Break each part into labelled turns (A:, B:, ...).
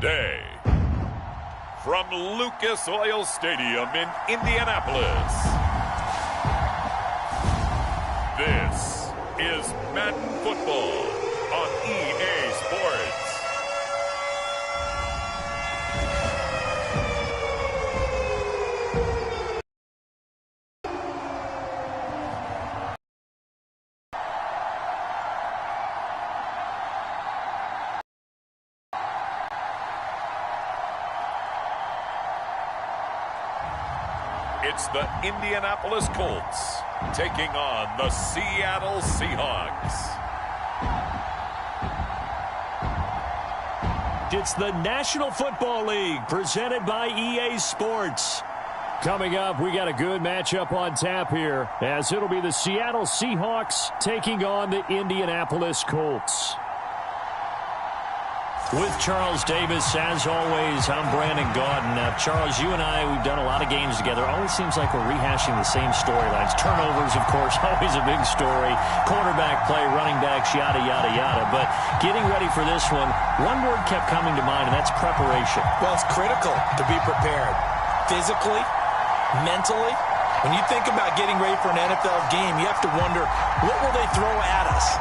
A: today. From Lucas Oil Stadium in Indianapolis, this is Madden Football on EA Sports. It's the Indianapolis Colts taking on the Seattle Seahawks.
B: It's the National Football League presented by EA Sports. Coming up, we got a good matchup on tap here, as it'll be the Seattle Seahawks taking on the Indianapolis Colts. With Charles Davis, as always, I'm Brandon Gaudin. Now, Charles, you and I, we've done a lot of games together. Always seems like we're rehashing the same storylines. Turnovers, of course, always a big story. Quarterback play, running backs, yada, yada, yada. But getting ready for this one word kept coming to mind, and that's preparation.
C: Well, it's critical to be prepared. Physically, mentally. When you think about getting ready for an NFL game, you have to wonder, what will they throw at us?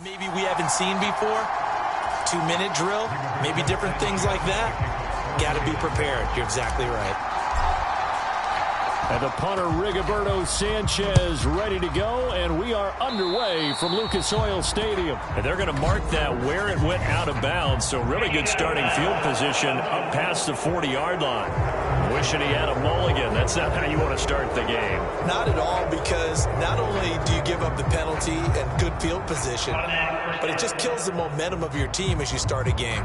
C: Maybe we haven't seen before. 2-minute drill, maybe different things like that. Got to be prepared. You're exactly right.
B: And the punter, Rigoberto Sanchez, ready to go, and we are underway from Lucas Oil Stadium. And they're going to mark that where it went out of bounds, so really good starting field position up past the 40-yard line. Wishing he had a mulligan. That's not how you want to start the game.
C: Not at all, because not only do you give up the penalty and good field position, but it just kills the momentum of your team as you start a game.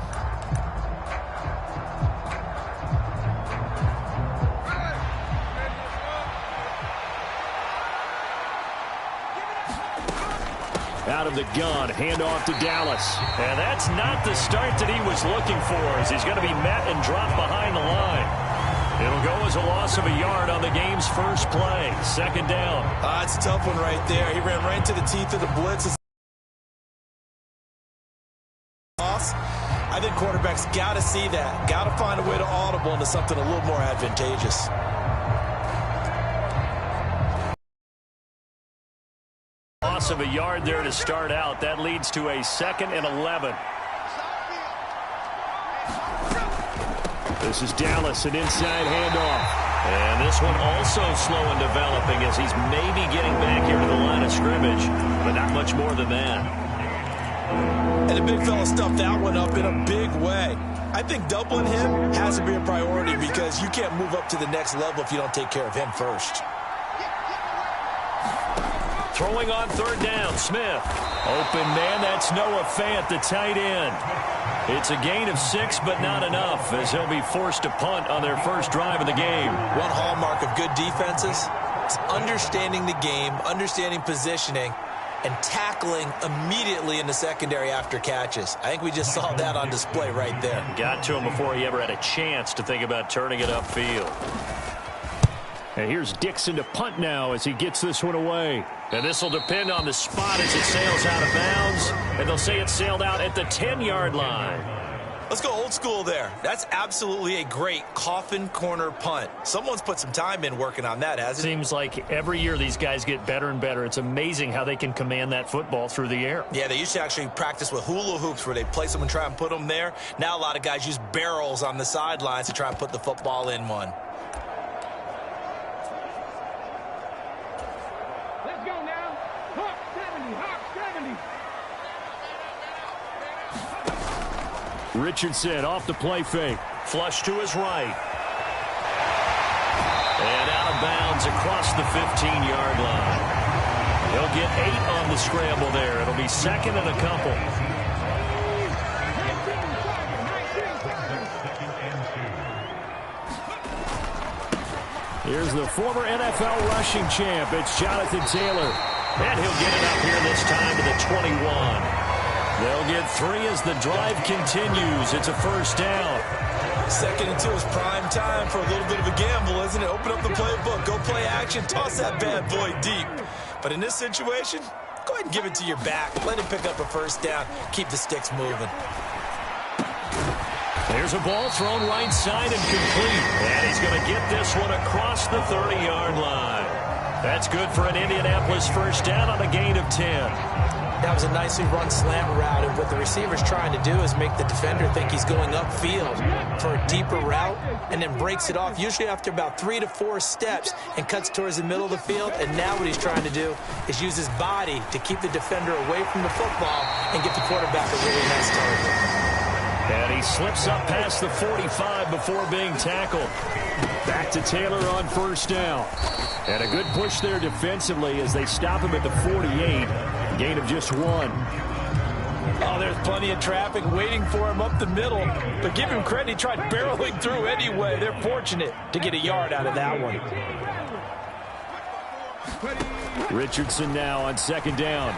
B: Out of the gun, handoff to Dallas. And that's not the start that he was looking for, as he's going to be met and dropped behind the line. It'll go as a loss of a yard on the game's first play. Second down.
C: It's a tough one right there. He ran right into the teeth of the blitz. I think quarterbacks got to see that. Got to find a way to audible into something a little more advantageous.
B: Loss of a yard there to start out. That leads to a 2nd and 11. This is Dallas, an inside handoff. And this one also slow in developing as he's maybe getting back here to the line of scrimmage, but not much more than that.
C: And the big fella stuffed that one up in a big way. I think doubling him has to be a priority because you can't move up to the next level if you don't take care of him first.
B: Throwing on 3rd down, Smith. Open man, that's Noah Fant, the tight end. It's a gain of 6, but not enough, as he'll be forced to punt on their first drive of the game.
C: One hallmark of good defenses is understanding the game, understanding positioning, and tackling immediately in the secondary after catches. I think we just saw that on display right there.
B: Got to him before he ever had a chance to think about turning it upfield. And here's Dixon to punt now as he gets this one away. And this will depend on the spot as it sails out of bounds. And they'll say it sailed out at the 10-yard line.
C: Let's go old school there. That's absolutely a great coffin corner punt. Someone's put some time in working on that, hasn't it?
B: Seems like every year these guys get better and better. It's amazing how they can command that football through the air.
C: Yeah, they used to actually practice with hula hoops where they place them and try and put them there. Now a lot of guys use barrels on the sidelines to try and put the football in one.
D: Let's go now. Hawk 70, Hawk 70.
B: Richardson off the play fake. Flush to his right. And out of bounds across the 15-yard line. He'll get 8 on the scramble there. It'll be 2nd and a couple. Here's the former NFL rushing champ. It's Jonathan Taylor. And he'll get it up here this time to the 21. They'll get 3 as the drive continues. It's a first down.
C: 2nd and 2 is prime time for a little bit of a gamble, isn't it? Open up the playbook, go play action, toss that bad boy deep. But in this situation, go ahead and give it to your back. Let him pick up a first down. Keep the sticks moving.
B: There's a ball thrown right side and complete. And he's going to get this one across the 30-yard line. That's good for an Indianapolis first down on a gain of 10.
E: That was a nicely run slant route, and what the receiver's trying to do is make the defender think he's going upfield for a deeper route, and then breaks it off, usually after about 3 to 4 steps, and cuts towards the middle of the field. And now what he's trying to do is use his body to keep the defender away from the football and get the quarterback a really nice target.
B: And he slips up past the 45 before being tackled. Back to Taylor on first down. And a good push there defensively as they stop him at the 48. Gain of just 1.
C: Oh, there's plenty of traffic waiting for him up the middle. But give him credit, he tried barreling through anyway. They're fortunate to get a yard out of that one.
B: Richardson now on 2nd down.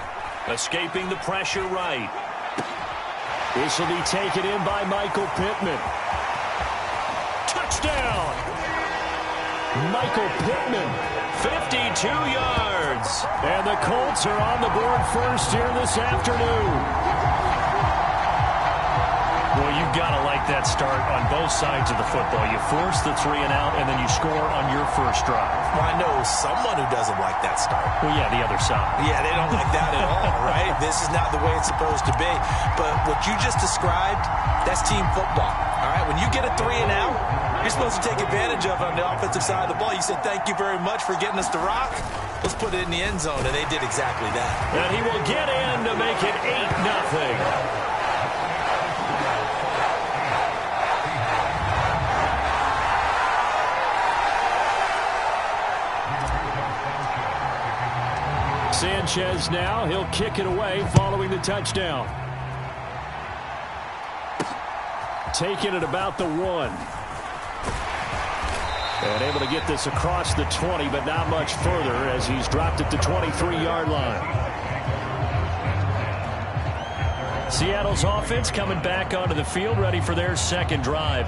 B: Escaping the pressure right. This will be taken in by Michael Pittman. Touchdown! Michael Pittman, 52 yards. And the Colts are on the board first here this afternoon. Well, you've got to like that start on both sides of the football. You force the 3 and out, and then you score on your first drive.
C: Well, I know someone who doesn't like that start.
B: Well, yeah, the other side.
C: Yeah, they don't like that at all, right? This is not the way it's supposed to be. But what you just described, that's team football. All right, when you get a 3 and out, you're supposed to take advantage of it on the offensive side of the ball. You said, thank you very much for getting us to rock. Let's put it in the end zone, and they did exactly that.
B: And he will get in to make it 8-0. Sanchez now, he'll kick it away following the touchdown. Taking it about the 1. And able to get this across the 20, but not much further as he's dropped at the 23-yard line. Seattle's offense coming back onto the field, ready for their second drive.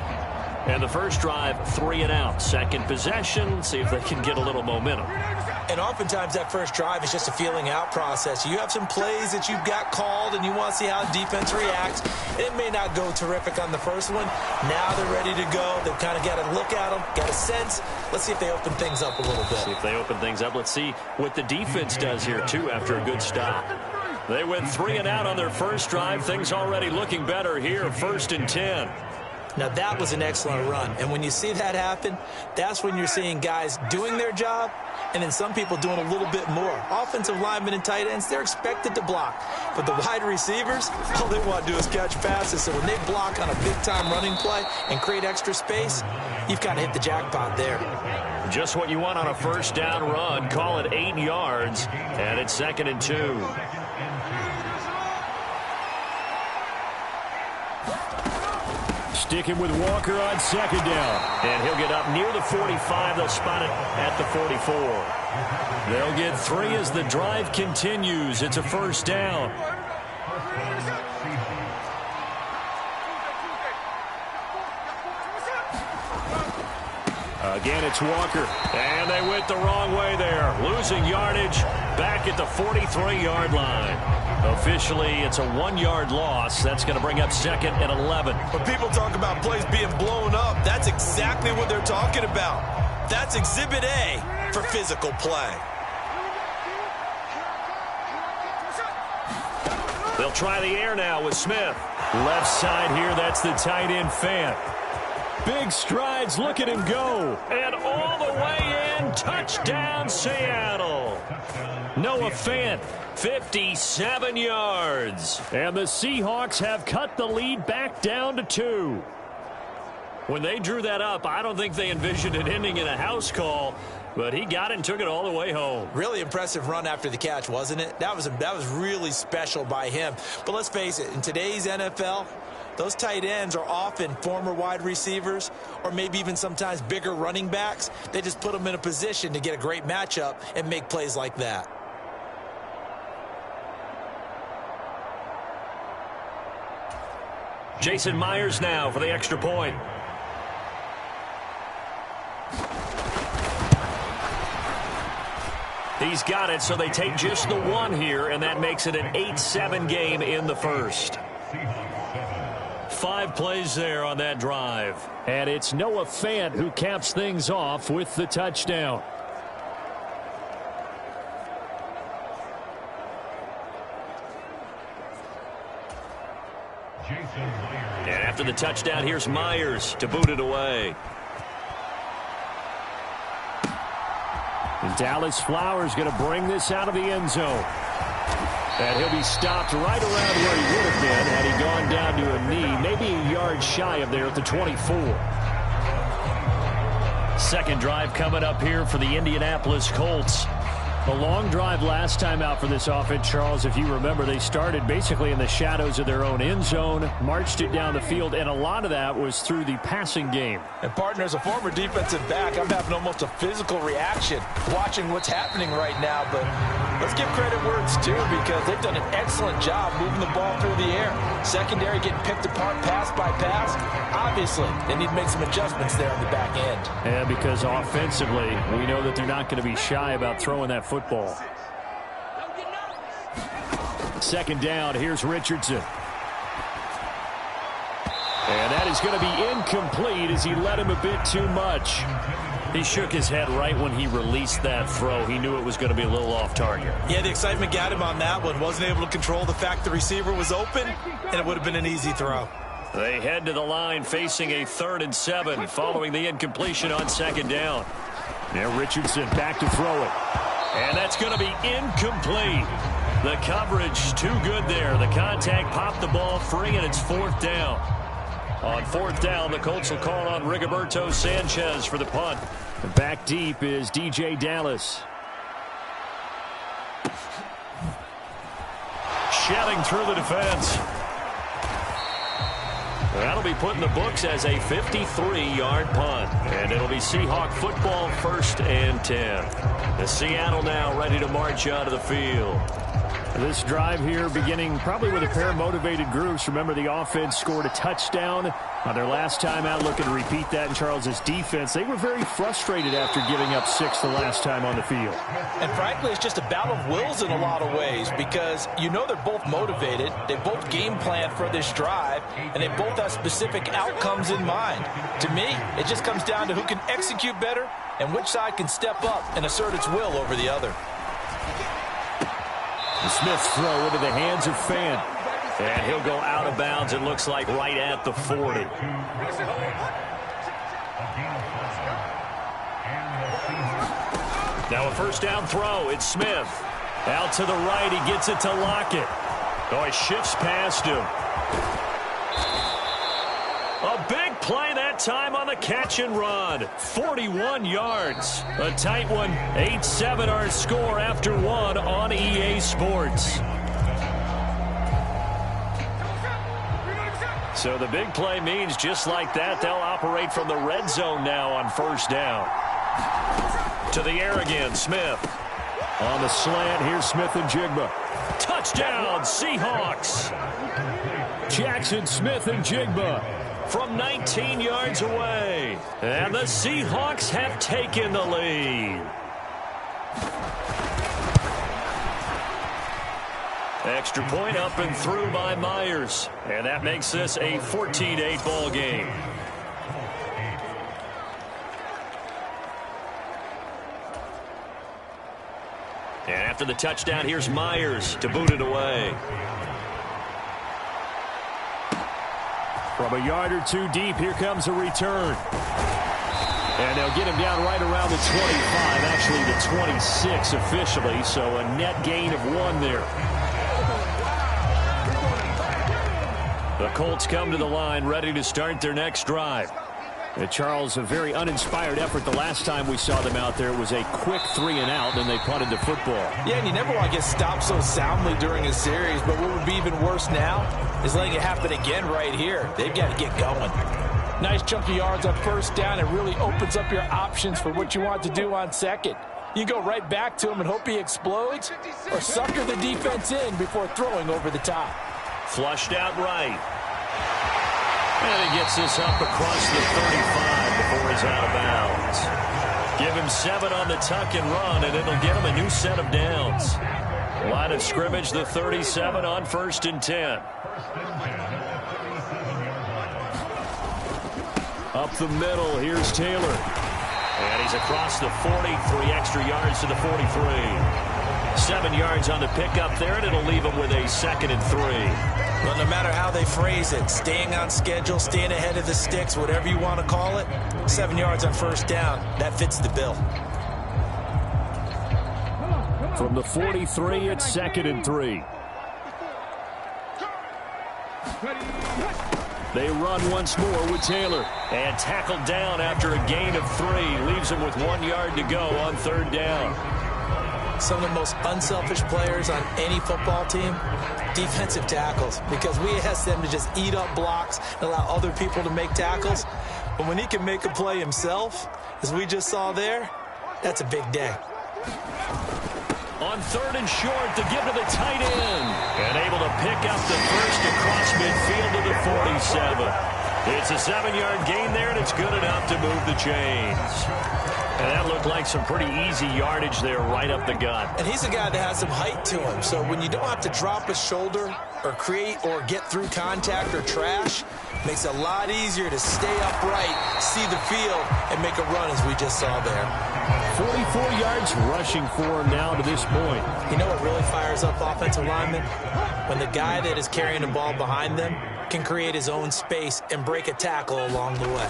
B: And the first drive, 3 and out. Second possession, see if they can get a little momentum.
E: And oftentimes that first drive is just a feeling out process. You have some plays that you've got called and you want to see how defense reacts. It may not go terrific on the first one. Now they're ready to go. They've kind of got to look at them, got a sense. Let's see if they open things up a little bit.
B: See if they open things up. Let's see what the defense does here, too, after a good stop. They went 3 and out on their first drive. Things already looking better here, 1st and 10.
E: Now, that was an excellent run. And when you see that happen, that's when you're seeing guys doing their job and then some people doing a little bit more. Offensive linemen and tight ends, they're expected to block. But the wide receivers, all they want to do is catch passes. So when they block on a big-time running play and create extra space, you've kind of hit the jackpot there.
B: Just what you want on a first down run. Call it 8 yards, and it's 2nd and 2. Sticking with Walker on 2nd down. And he'll get up near the 45. They'll spot it at the 44. They'll get 3 as the drive continues. It's a first down. Again, it's Walker. And they went the wrong way there. Losing yardage back at the 43-yard line. Officially, it's a 1-yard loss. That's going to bring up 2nd and 11.
C: When people talk about plays being blown up, that's exactly what they're talking about. That's Exhibit A for physical play.
B: They'll try the air now with Smith. Left side here, that's the tight end Fant. Big strides, look at him go. And all the way in, touchdown Seattle. Noah Fant, 57 yards. And the Seahawks have cut the lead back down to 2. When they drew that up, I don't think they envisioned it ending in a house call, but he got it and took it all the way home.
E: Really impressive run after the catch, wasn't it? That was really special by him. But let's face it, in today's NFL, those tight ends are often former wide receivers or maybe even sometimes bigger running backs. They just put them in a position to get a great matchup and make plays like that.
B: Jason Myers now for the extra point. He's got it, so they take just the 1 here, and that makes it an 8-7 game in the first. 5 plays there on that drive. And it's Noah Fant who caps things off with the touchdown. And after the touchdown, here's Myers to boot it away. And Dallas Flowers going to bring this out of the end zone. And he'll be stopped right around where he would have been had he gone down to a knee, maybe a yard shy of there at the 24. Second drive coming up here for the Indianapolis Colts. A long drive last time out for this offense, Charles. If you remember, they started basically in the shadows of their own end zone, marched it down the field, and a lot of that was through the passing game.
C: And, partner, as a former defensive back, I'm having almost a physical reaction watching what's happening right now. But let's give credit where it's due because they've done an excellent job moving the ball through the air. Secondary getting picked apart pass by pass. Obviously, they need to make some adjustments there on the back end.
B: And because offensively, we know that they're not going to be shy about throwing that football. Second down, here's Richardson. And that is going to be incomplete as he led him a bit too much. He shook his head right when he released that throw. He knew it was going to be a little off target.
C: Yeah, the excitement got him on that one. Wasn't able to control the fact the receiver was open, and it would have been an easy throw.
B: They head to the line facing a 3rd and 7 following the incompletion on second down. Now Richardson back to throw it. And that's going to be incomplete. The coverage too good there. The contact popped the ball free, and it's 4th down. On 4th down, the Colts will call on Rigoberto Sanchez for the punt. Back deep is DJ Dallas. Shedding through the defense. That'll be put in the books as a 53-yard punt. And it'll be Seahawk football, 1st and 10. The Seattle now ready to march out of the field. This drive here beginning probably with a pair of motivated groups. Remember, the offense scored a touchdown on their last time out, looking to repeat that in Charles' defense. They were very frustrated after giving up 6 the last time on the field.
E: And frankly, it's just a battle of wills in a lot of ways because you know they're both motivated. They both game plan for this drive, and they both have specific outcomes in mind. To me, it just comes down to who can execute better and which side can step up and assert its will over the other.
B: Smith's throw into the hands of Fan. And he'll go out of bounds, it looks like, right at the 40. Now a first down throw. It's Smith. Out to the right. He gets it to Lockett. Oh, he shifts past him. A big play that time on the catch and run. 41 yards. A tight one. 8-7 our score after one on EA Sports. So the big play means just like that, they'll operate from the red zone now on first down. To the air again, Smith. On the slant, here's Smith and Jigba. Touchdown, Seahawks. Jackson Smith and Jigba from 19 yards away. And the Seahawks have taken the lead. Extra point up and through by Myers. And that makes this a 14-8 ball game. And after the touchdown, here's Myers to boot it away. From a yard or two deep, here comes a return. And they'll get him down right around the 25, actually the 26 officially, so a net gain of 1 there. The Colts come to the line, ready to start their next drive. Charles, a very uninspired effort the last time we saw them out there. It was a quick 3 and out, and they punted the football. Yeah, and you never want to get stopped so soundly during a series, but what would be even worse now is letting it happen again right here. They've got to get going. Nice chunk of yards on first down. It really opens up your options for what you want to do on second. You go right back to him and hope he explodes, or sucker the defense in before throwing over the top. Flushed out right. And he gets this up across the 35 before he's out of bounds. Give him 7 on the tuck and run, and it'll get him a new set of downs. Line of scrimmage, the 37 on 1st and 10. Up the middle, here's Taylor. And he's across the 40, 3 extra yards to the 43. 7 yards on the pickup there, and it'll leave him with a 2nd and 3. Well, no matter how they phrase it, staying on schedule, staying ahead of the sticks, whatever you want to call it, 7 yards on first down, that fits the bill. From the 43, it's 2nd and 3. They run once more with Taylor. And tackled down after a gain of 3. Leaves him with 1 yard to go on 3rd down. Some of the most unselfish players on any football team, defensive tackles, because we ask them to just eat up blocks and allow other people to make tackles. But when he can make a play himself, as we just saw there, that's a big day. On 3rd and short, to give to the tight end. And able to pick up the first across midfield to the 47. It's a 7-yard gain there, and it's good enough to move the chains. And that looked like some pretty easy yardage there right up the gut. And he's a guy that has some height to him. So when you don't have to drop a shoulder or create or get through contact or trash, makes it a lot easier to stay upright, see the field, and make a run as we just saw there. 44 yards rushing for him now to this point. You know what really fires up offensive linemen? When the guy that is carrying the ball behind them can create his own space and break a tackle along the way.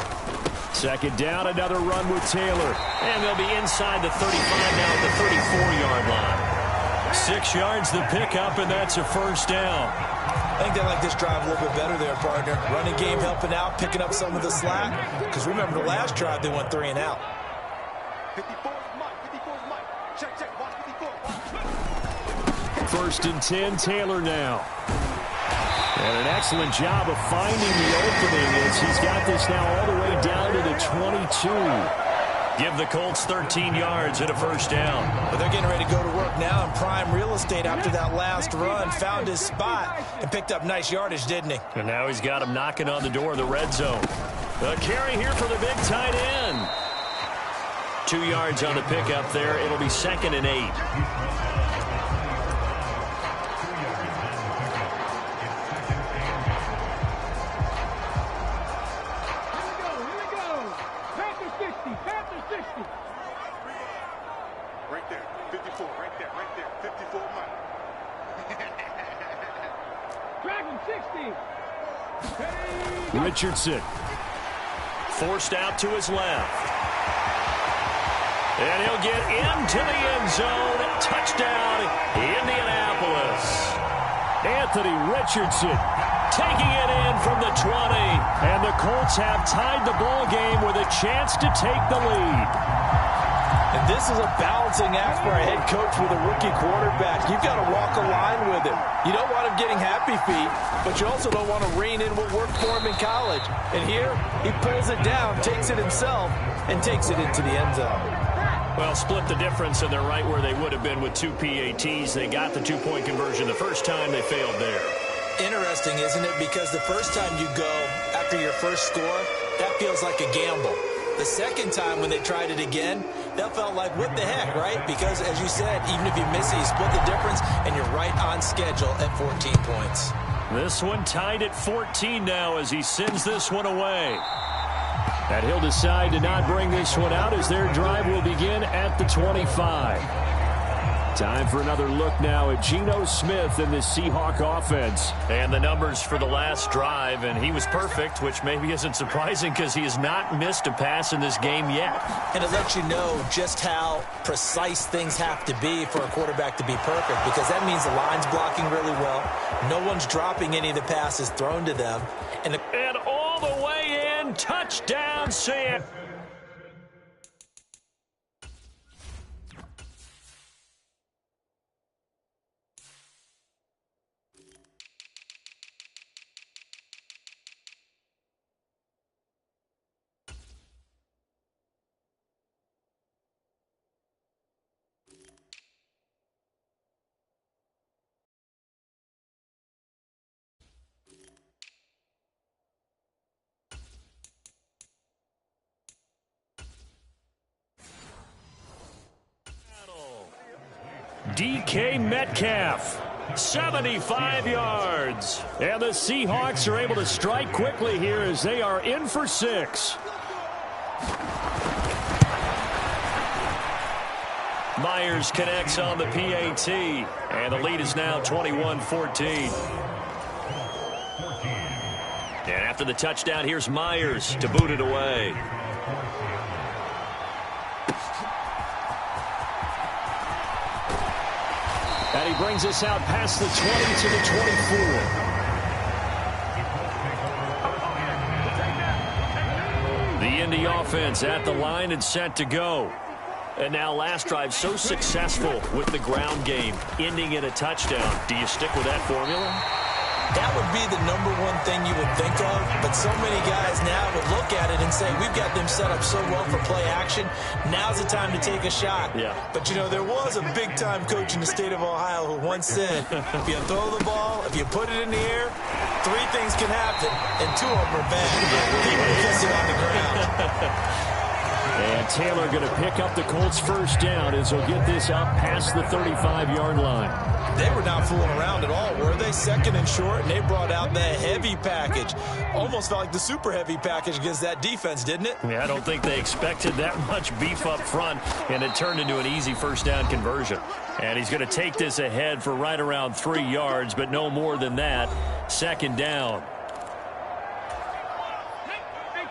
B: 2nd down, another run with Taylor. And they'll be inside the 35 now at the 34-yard line. 6 yards the pickup, and that's a first down. I think they like this drive a little bit better there, partner. Running game helping out, picking up some of the slack. Because remember the last drive, they went 3 and out.
F: 54 is Mike. 54 is Mike. Check. Watch 54.
B: 1st and 10, Taylor now. And an excellent job of finding the opening as he's got this now all the way down to the 22. give the Colts 13 yards and a first down.
E: But they're getting ready to go to work now in prime real estate after that last run. Found his spot and picked up nice yardage, didn't he?
B: And now he's got him knocking on the door of the red zone. A carry here for the big tight end. 2 yards on the pickup there. It'll be 2nd and 8.
F: Right there, 54, right there, 54 Mike.
D: Dragon 60.
B: Richardson forced out to his left. And he'll get into the end zone. Touchdown, Indianapolis. Anthony Richardson taking it in from the 20. And the Colts have tied the ball game with a chance to take the lead.
E: And this is a balancing act for a head coach with a rookie quarterback. You've got to walk a line with him. You don't want him getting happy feet, but you also don't want to rein in what worked for him in college. And here, he pulls it down, takes it himself, and takes it into the end zone.
B: Well, split the difference, and they're right where they would have been with 2 PATs. They got the 2-point conversion the first time. They failed there.
E: Interesting, isn't it? Because the first time you go after your first score, that feels like a gamble. The second time when they tried it again, that felt like, what the heck, right? Because, as you said, even if you miss it, you split the difference, and you're right on schedule at 14 points.
B: This one tied at 14 now as he sends this one away. And he'll decide to not bring this one out as their drive will begin at the 25. Time for another look now at Geno Smith and the Seahawk offense. And the numbers for the last drive, and he was perfect, which maybe isn't surprising because he has not missed a pass in this game yet.
E: And it lets you know just how precise things have to be for a quarterback to be perfect, because that means the line's blocking really well. No one's dropping any of the passes thrown to them.
B: And all the way in, touchdown, Sam. DK Metcalf, 75 yards. And the Seahawks are able to strike quickly here as they are in for 6. Myers connects on the PAT, and the lead is now 21-14. And after the touchdown, here's Myers to boot it away. And he brings us out past the 20 to the 24. The Indy offense at the line and set to go. And now last drive so successful with the ground game, ending in a touchdown. Do you stick with that formula?
E: That would be the number one thing you would think of, but so many guys now would look at it and say, we've got them set up so well for play action, now's the time to take a shot.
B: Yeah.
E: But, you know, there was a big-time coach in the state of Ohio who once said, if you throw the ball, if you put it in the air, 3 things can happen, and 2 of them are bad. People kiss it on the ground.
B: And Taylor going to pick up the Colts' first down as he'll get this up past the 35-yard line.
E: They were not fooling around at all, were they? 2nd and short, and they brought out the heavy package. Almost felt like the super heavy package against that defense, didn't it?
B: Yeah, I don't think they expected that much beef up front, and it turned into an easy first down conversion. And he's going to take this ahead for right around 3 yards, but no more than that. 2nd down.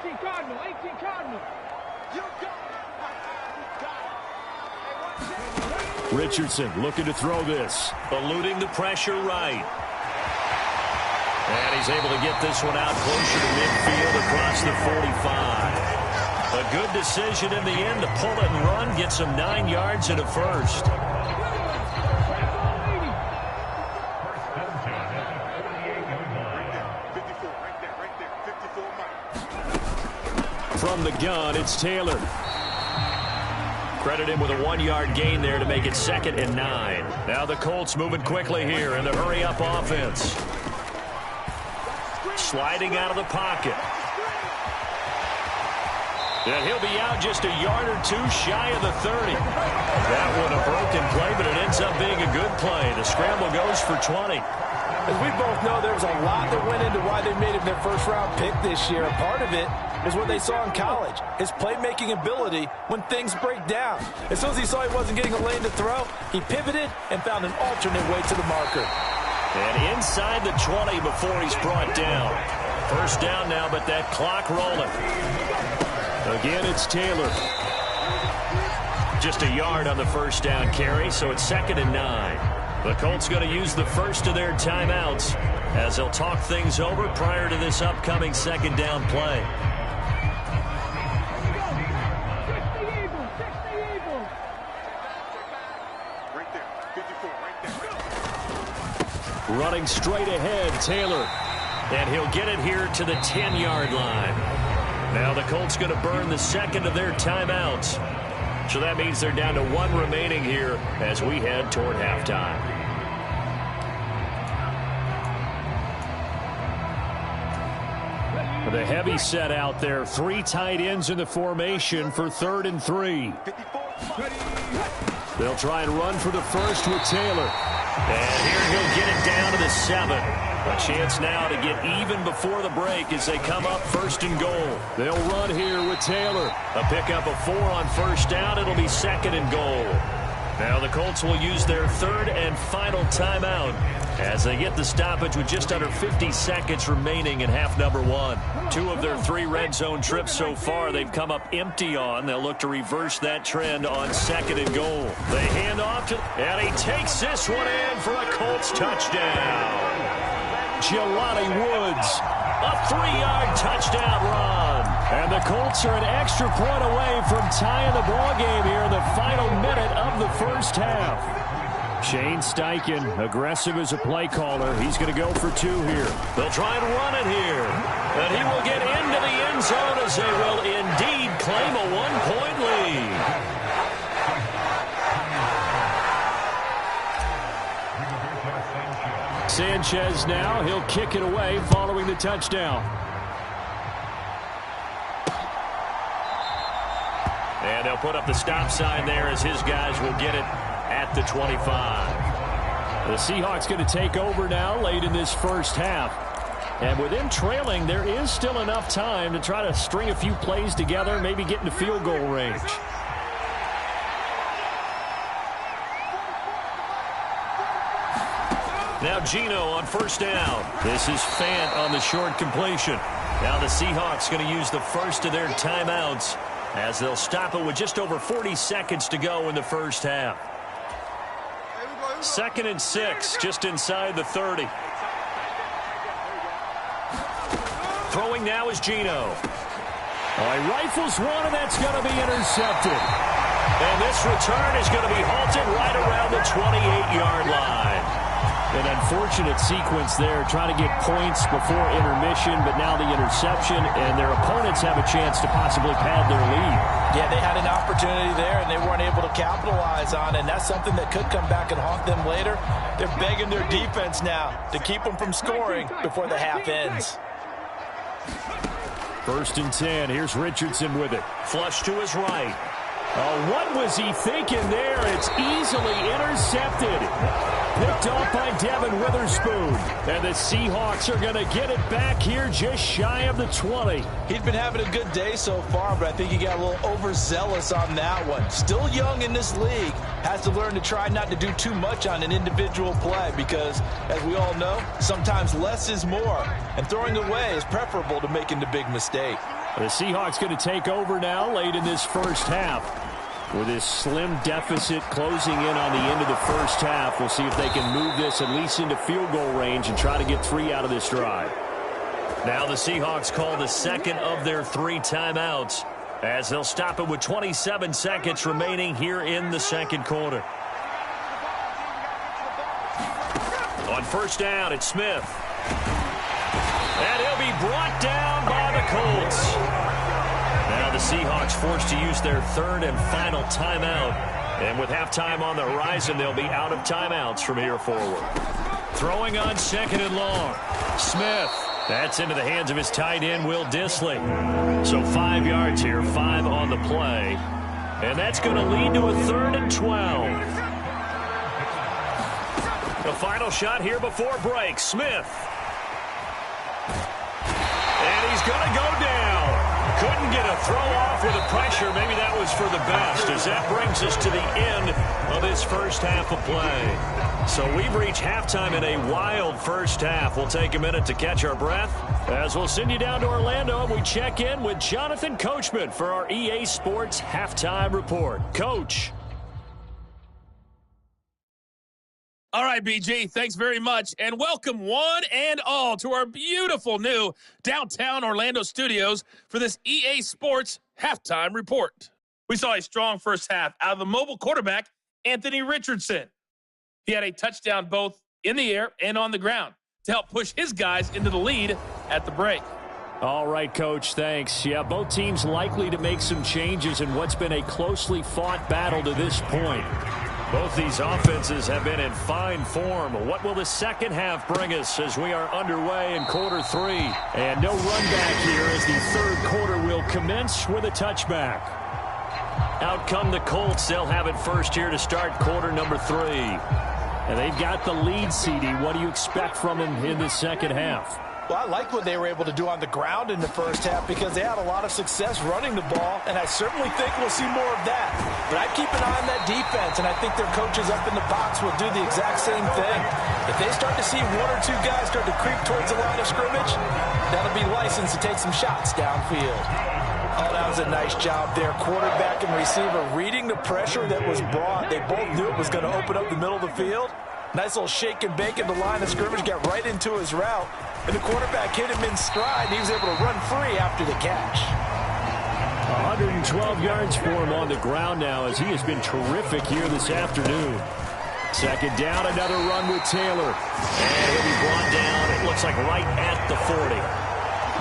D: 18 Cardinal, 18 Cardinal.
B: Richardson looking to throw this. Eluding the pressure right. And he's able to get this one out closer to midfield across the 45. A good decision in the end to pull it and run. Get some 9 yards and a first. From the gun, it's Taylor. Credit him with a 1-yard gain there to make it 2nd and 9. Now the Colts moving quickly here in the hurry-up offense. Sliding out of the pocket. And he'll be out just a yard or two shy of the 30. That one a broken play, but it ends up being a good play. The scramble goes for 20.
E: As we both know, there was a lot that went into why they made him their first-round pick this year. And part of it is what they saw in college, his playmaking ability when things break down. As soon as he saw he wasn't getting a lane to throw, he pivoted and found an alternate way to the marker.
B: And inside the 20 before he's brought down. First down now, but that clock rolling. Again, it's Taylor. Just a yard on the first down carry, so it's 2nd and 9. The Colts going to use the first of their timeouts as they'll talk things over prior to this upcoming 2nd down play. Running straight ahead, Taylor. And he'll get it here to the 10-yard line. Now the Colts going to burn the second of their timeouts. So that means they're down to 1 remaining here as we head toward halftime. The heavy set out there. 3 tight ends in the formation for 3rd and 3. They'll try and run for the first with Taylor. And here he'll get it down to the 7. A chance now to get even before the break as they come up 1st and goal. They'll run here with Taylor. A pickup of 4 on first down. It'll be 2nd and goal. Now the Colts will use their 3rd and final timeout as they get the stoppage with just under 50 seconds remaining in half number 1. 2 of their 3 red zone trips so far they've come up empty on. They'll look to reverse that trend on 2nd and goal. They hand off to, and he takes this one in for a Colts touchdown. Jelani Woods, a 3-yard touchdown run. And the Colts are an extra point away from tying the ball game here in the final minute of the first half. Shane Steichen, aggressive as a play caller. He's going to go for 2 here. They'll try and run it here. And he will get into the end zone as they will indeed claim a 1-point lead. Sanchez now, he'll kick it away following the touchdown. And they'll put up the stop sign there as his guys will get it at the 25. The Seahawks going to take over now late in this first half. And with them trailing, there is still enough time to try to string a few plays together, maybe get into field goal range. Now Geno on first down. This is Fant on the short completion. Now the Seahawks going to use the first of their timeouts as they'll stop it with just over 40 seconds to go in the first half. 2nd and 6, just inside the 30. Throwing now is Geno. He rifles one, and that's going to be intercepted. And this return is going to be halted right around the 28-yard line. An unfortunate sequence there, trying to get points before intermission, but now the interception, and their opponents have a chance to possibly pad their lead.
E: Yeah, they had an opportunity there, and they weren't able to capitalize on it, and that's something that could come back and haunt them later. They're begging their defense now to keep them from scoring before the half ends.
B: 1st and 10. Here's Richardson with it. Flush to his right. Oh, what was he thinking there? It's easily intercepted. Picked off by Devin Witherspoon. And the Seahawks are going to get it back here just shy of the 20.
E: He's been having a good day so far, but I think he got a little overzealous on that one. Still young in this league. Has to learn to try not to do too much on an individual play because, as we all know, sometimes less is more. And throwing away is preferable to making the big mistake.
B: The Seahawks going to take over now late in this first half. With this slim deficit closing in on the end of the first half, we'll see if they can move this at least into field goal range and try to get 3 out of this drive. Now the Seahawks call the second of their 3 timeouts as they'll stop it with 27 seconds remaining here in the second quarter. On first down, it's Smith. And he'll be brought down by the Colts. Now the Seahawks forced to use their third and final timeout. And with halftime on the horizon, they'll be out of timeouts from here forward. Throwing on second and long. Smith. That's into the hands of his tight end, Will Dissly. So 5 yards here, 5 on the play. And that's going to lead to a 3rd and 12. The final shot here before break. Smith. And he's going to go down. Couldn't get a throw off with the pressure. Maybe that was for the best, as that brings us to the end of this first half of play. So we've reached halftime in a wild first half. We'll take a minute to catch our breath as we'll send you down to Orlando and we check in with Jonathan Coachman for our EA Sports Halftime Report. Coach.
G: All right, BG, thanks very much, and welcome one and all to our beautiful new downtown Orlando studios for this EA Sports Halftime Report. We saw a strong first half out of the mobile quarterback, Anthony Richardson. He had a touchdown both in the air and on the ground to help push his guys into the lead at the break.
B: All right, Coach, thanks. Yeah, both teams likely to make some changes in what's been a closely fought battle to this point. Both these offenses have been in fine form. What will the second half bring us as we are underway in quarter 3? And no run back here as the third quarter will commence with a touchback. Out come the Colts. They'll have it first here to start quarter number 3. And they've got the lead, CD. What do you expect from them in the second half?
E: Well, I like what they were able to do on the ground in the first half because they had a lot of success running the ball, and I certainly think we'll see more of that. But I'd keep an eye on that defense, and I think their coaches up in the box will do the exact same thing. If they start to see 1 or 2 guys start to creep towards the line of scrimmage, that'll be licensed to take some shots downfield. Oh, that was a nice job there. Quarterback and receiver reading the pressure that was brought. They both knew it was going to open up the middle of the field. Nice little shake and bake in the line of scrimmage, got right into his route. And the quarterback hit him in stride, and he was able to run free after the catch.
B: 112 yards for him on the ground now as he has been terrific here this afternoon. Second down, another run with Taylor. And he'll be brought down, it looks like right at the 40.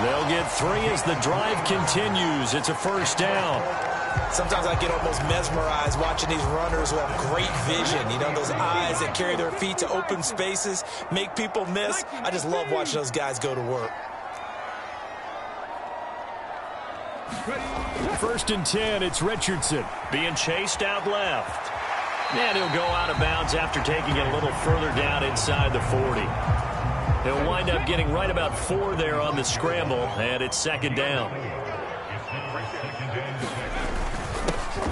B: They'll get 3 as the drive continues. It's a first down.
C: Sometimes I get almost mesmerized watching these runners who have great vision. You know, those eyes that carry their feet to open spaces, make people miss. I just love watching those guys go to work.
B: First and 10, it's Richardson being chased out left. And he'll go out of bounds after taking it a little further down inside the 40. He'll wind up getting right about 4 there on the scramble, and it's second down.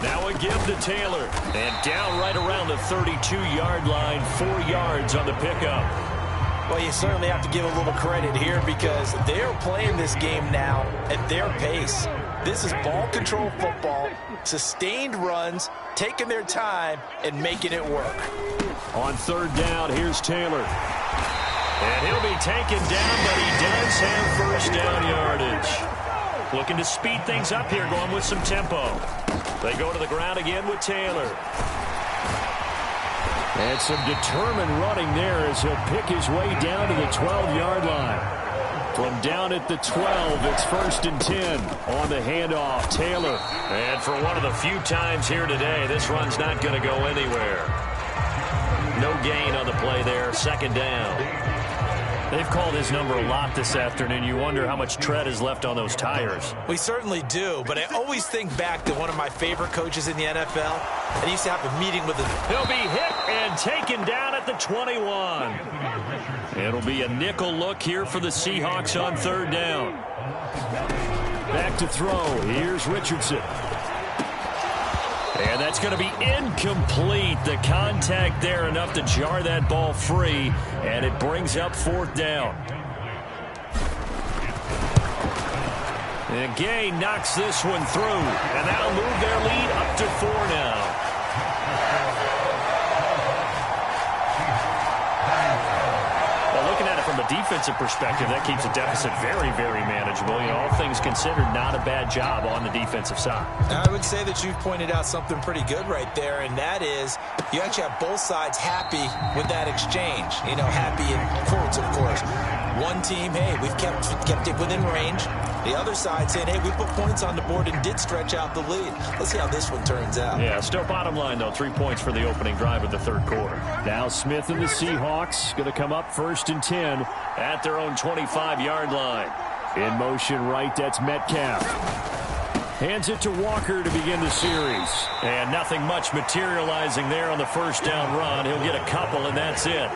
B: Now a give to Taylor. And down right around the 32-yard line, 4 yards on the pickup.
E: Well, you certainly have to give a little credit here because they're playing this game now at their pace. This is ball control football, sustained runs, taking their time, and making it work.
B: On third down, here's Taylor. And he'll be taken down, but he does have first down yardage. Looking to speed things up here, going with some tempo. They go to the ground again with Taylor. And some determined running there as he'll pick his way down to the 12-yard line. From down at the 12, it's first and 10 on the handoff. Taylor. And for one of the few times here today, this run's not going to go anywhere. No gain on the play there, second down. They've called his number a lot this afternoon. You wonder how much tread is left on those tires.
C: We certainly do, but I always think back to one of my favorite coaches in the NFL. I used to have a meeting with him.
B: He'll be hit and taken down at the 21. It'll be a nickel look here for the Seahawks on third down. Back to throw. Here's Richardson. And that's going to be incomplete. The contact there enough to jar that ball free, and it brings up fourth down. And Gay knocks this one through, and that'll move their lead up to 4 now. From a defensive perspective, that keeps the deficit very, very manageable. You know, all things considered, not a bad job on the defensive side.
C: I would say that you've pointed out something pretty good right there, and that is you actually have both sides happy with that exchange. You know, happy in quotes, of course.
E: One team, hey, we've kept it within range. The other side saying, hey, we put points on the board and did stretch out the lead. Let's see how this one turns out.
B: Yeah, still bottom line, though. 3 points for the opening drive of the third quarter. Now Smith and the Seahawks going to come up 1st and 10 at their own 25-yard line. In motion right, that's Metcalf. Hands it to Walker to begin the series. And nothing much materializing there on the first down run. He'll get a couple, and that's it.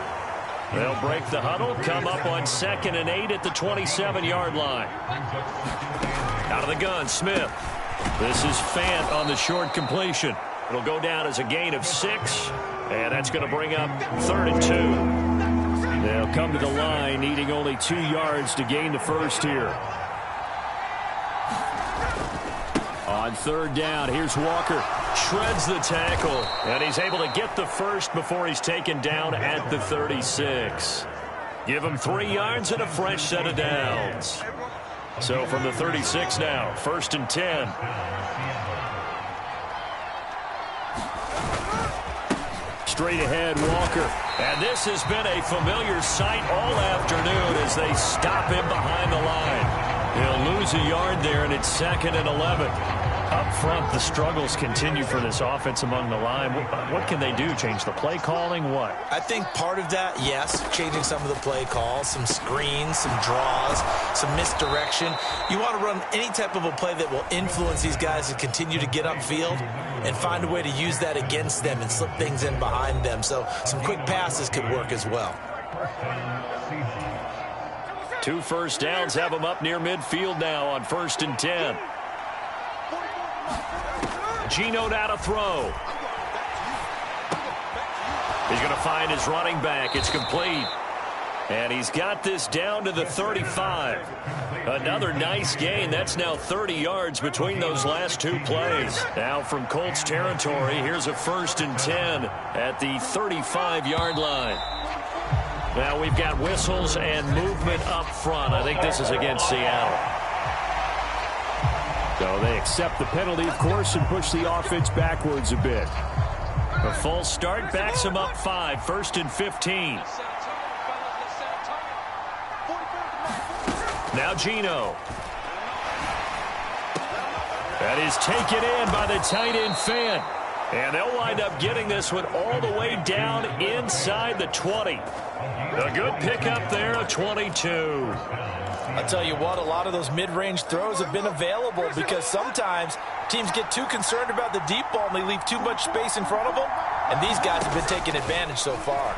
B: They'll break the huddle, come up on 2nd and 8 at the 27-yard line. Out of the gun, Smith. This is Fant on the short completion. It'll go down as a gain of 6, and that's going to bring up 3rd and 2. They'll come to the line, needing only 2 yards to gain the first here. On 3rd down, here's Walker. Shreds the tackle, and he's able to get the first before he's taken down at the 36. Give him 3 yards and a fresh set of downs. So from the 36 now, 1st and 10. Straight ahead, Walker. And this has been a familiar sight all afternoon as they stop him behind the line. He'll lose a yard there, and it's 2nd and 11. Up front, the struggles continue for this offense among the line. What can they do? Change the play calling? What?
E: I think part of that, yes, changing some of the play calls, some screens, some draws, some misdirection. You want to run any type of a play that will influence these guys to continue to get upfield and find a way to use that against them and slip things in behind them. So some quick passes could work as well.
B: 2 first downs have them up near midfield now on 1st and 10. Gino now to throw. He's going to find his running back. It's complete. And he's got this down to the 35. Another nice gain. That's now 30 yards between those last 2 plays. Now from Colts territory, here's a 1st and 10 at the 35-yard line. Now we've got whistles and movement up front. I think this is against Seattle. So they accept the penalty, of course, and push the offense backwards a bit. A false start backs him up 5, 1st and 15. Now Gino. That is taken in by the tight end Fant. And they'll wind up getting this one all the way down inside the 20. A good pickup there, a 22.
E: I'll tell you what, a lot of those mid-range throws have been available because sometimes teams get too concerned about the deep ball and they leave too much space in front of them. And these guys have been taking advantage so far.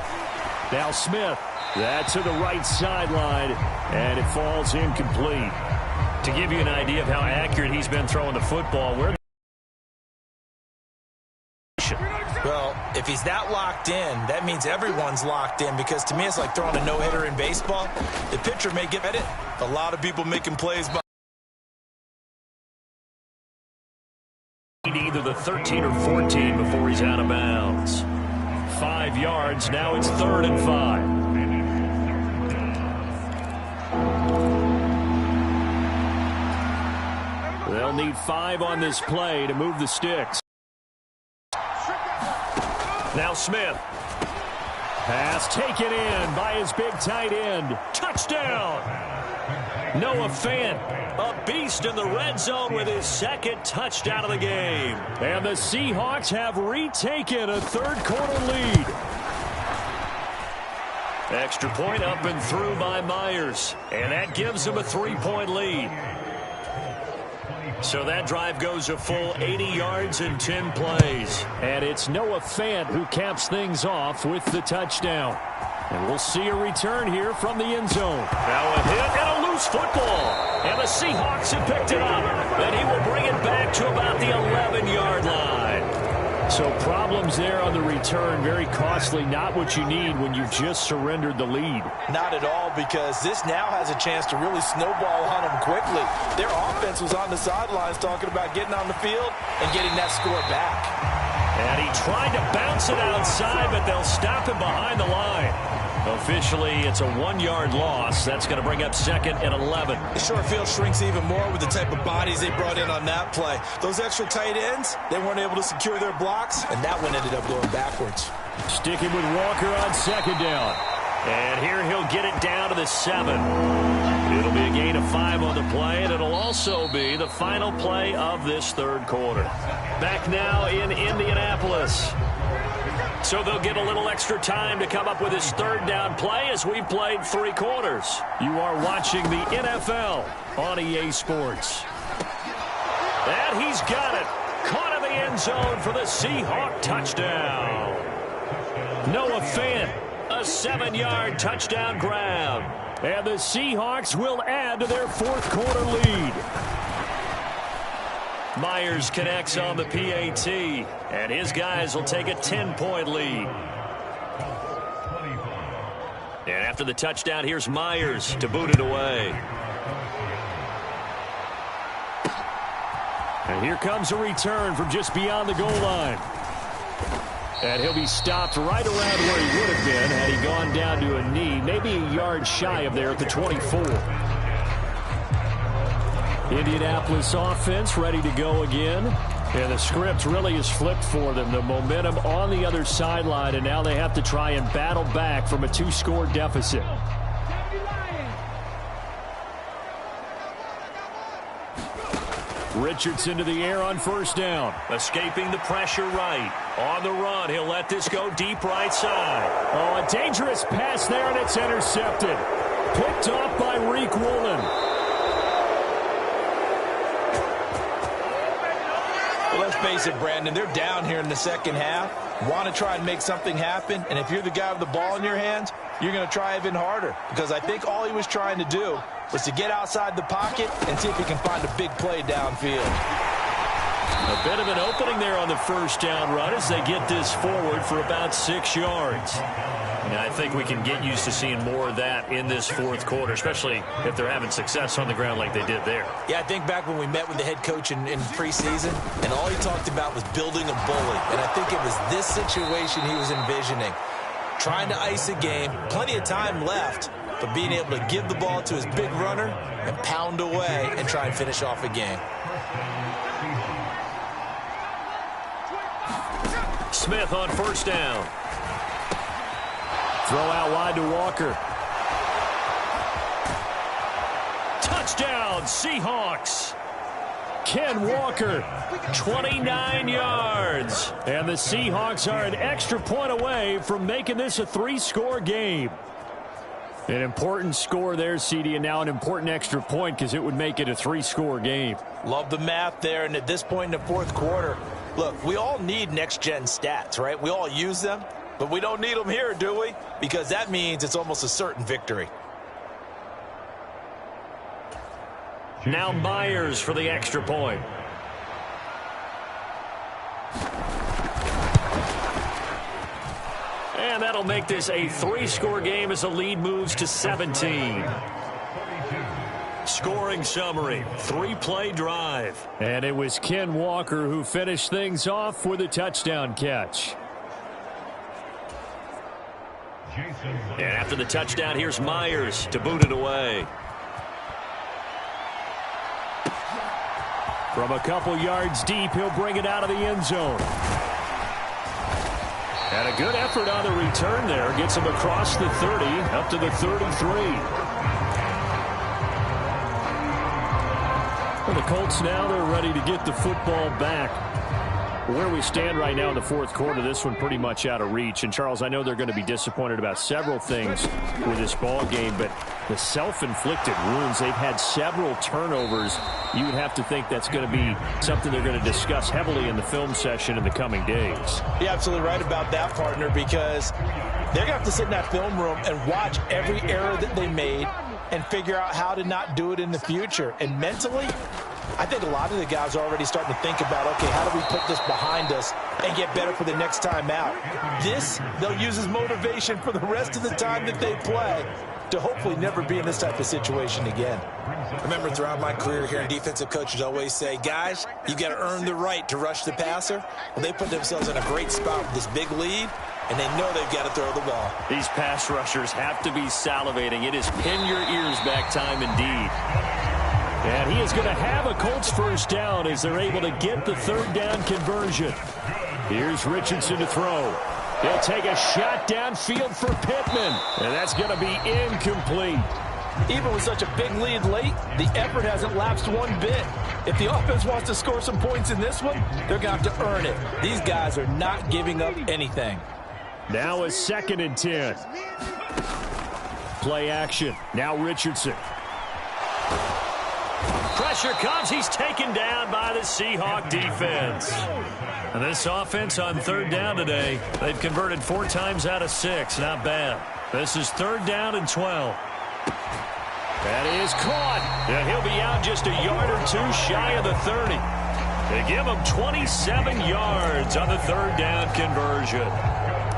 B: Now Smith, that's to the right sideline, and it falls incomplete. To give you an idea of how accurate he's been throwing the football,
E: well, if he's that locked in, that means everyone's locked in because to me it's like throwing a no-hitter in baseball. The pitcher may get it. A lot of people making plays by
B: either the 13 or 14 before he's out of bounds. 5 yards. Now it's 3rd and 5. They'll need 5 on this play to move the sticks. Now Smith. Pass taken in by his big tight end. Touchdown! Noah Fant, a beast in the red zone with his 2nd touchdown of the game. And the Seahawks have retaken a third quarter lead. Extra point up and through by Myers. And that gives them a 3-point lead. So that drive goes a full 80 yards and 10 plays. And it's Noah Fant who caps things off with the touchdown. And we'll see a return here from the end zone. Now a hit and a loose football. And the Seahawks have picked it up. And he will bring it back to about the 11-yard line. So problems there on the return. Very costly. Not what you need when you've just surrendered the lead.
E: Not at all, because this now has a chance to really snowball on them quickly. Their offense was on the sidelines talking about getting on the field and getting that score back.
B: And he tried to bounce it outside, but they'll stop him behind the line. Officially, it's a 1-yard loss. That's going to bring up 2nd and 11.
E: The short field shrinks even more with the type of bodies they brought in on that play. Those extra tight ends, they weren't able to secure their blocks, and that one ended up going backwards.
B: Sticking with Walker on 2nd down. And here he'll get it down to the 7. It'll be a gain of 5 on the play, and it'll also be the final play of this third quarter. Back now in Indianapolis. So they'll get a little extra time to come up with his third down play as we've played 3 quarters. You are watching the NFL on EA Sports. And he's got it. Caught in the end zone for the Seahawk touchdown. Noah Fant, a 7-yard touchdown grab. And the Seahawks will add to their fourth quarter lead. Myers connects on the PAT, and his guys will take a 10-point lead. And after the touchdown, here's Myers to boot it away. And here comes a return from just beyond the goal line. And he'll be stopped right around where he would have been had he gone down to a knee, maybe a yard shy of there at the 24. Indianapolis offense ready to go again. And the script really is flipped for them. The momentum on the other sideline, and now they have to try and battle back from a 2-score deficit. Richardson to the air on first down. Escaping the pressure right. On the run, he'll let this go deep right side. Oh, a dangerous pass there, and it's intercepted. Picked off by Reek Woolen.
C: Well, let's face it, Brandon, they're down here in the second half. Want to try and make something happen, and if you're the guy with the ball in your hands, you're going to try even harder, because I think all he was trying to do was to get outside the pocket and see if he can find a big play downfield.
B: A bit of an opening there on the first down run as they get this forward for about 6 yards. And I think we can get used to seeing more of that in this fourth quarter, especially if they're having success on the ground like they did there.
C: Yeah, I think back when we met with the head coach in preseason, and all he talked about was building a bully. And I think it was this situation he was envisioning. Trying to ice a game, plenty of time left, but being able to give the ball to his big runner and pound away and try and finish off a game.
B: Smith on first down. Throw out wide to Walker. Touchdown, Seahawks. Ken Walker, 29 yards. And the Seahawks are an extra point away from making this a 3-score game. An important score there, CD, and now an important extra point because it would make it a 3-score game.
C: Love the math there, and at this point in the fourth quarter, look, we all need next-gen stats, right? We all use them, but we don't need them here, do we? Because that means it's almost a certain victory.
B: Now Myers for the extra point. And that'll make this a 3-score game as the lead moves to 17. Scoring summary, 3-play drive. And it was Ken Walker who finished things off with a touchdown catch. And after the touchdown, here's Myers to boot it away. From a couple yards deep, he'll bring it out of the end zone. And a good effort on the return there. Gets him across the 30, up to the 33. Well, the Colts now, they're ready to get the football back. Where we stand right now in the fourth quarter, this one pretty much out of reach. And, Charles, I know they're going to be disappointed about several things with this ball game, but the self-inflicted wounds, they've had several turnovers. You would have to think that's going to be something they're going to discuss heavily in the film session in the coming days.
C: You're absolutely right about that, partner, because they're going to have to sit in that film room and watch every error that they made and figure out how to not do it in the future. And mentally, I think a lot of the guys are already starting to think about, okay, how do we put this behind us and get better for the next time out? This, they'll use as motivation for the rest of the time that they play to hopefully never be in this type of situation again. Remember, throughout my career here, defensive coaches always say, guys, you got to earn the right to rush the passer. Well, they put themselves in a great spot with this big lead, and they know they've got to throw the ball.
B: These pass rushers have to be salivating. It is pin your ears back time indeed. And he is going to have a Colts first down as they're able to get the third down conversion. Here's Richardson to throw. He'll take a shot downfield for Pittman. And that's going to be incomplete.
E: Even with such a big lead late, the effort hasn't lapsed one bit. If the offense wants to score some points in this one, they're going to have to earn it. These guys are not giving up anything.
B: Now a 2nd and 10. Play action. Now Richardson. Pressure comes. He's taken down by the Seahawk defense. And this offense on 3rd down today, they've converted 4 times out of 6. Not bad. This is 3rd down and 12. That is caught. And he'll be out just a yard or 2 shy of the 30. They give him 27 yards on the 3rd down conversion.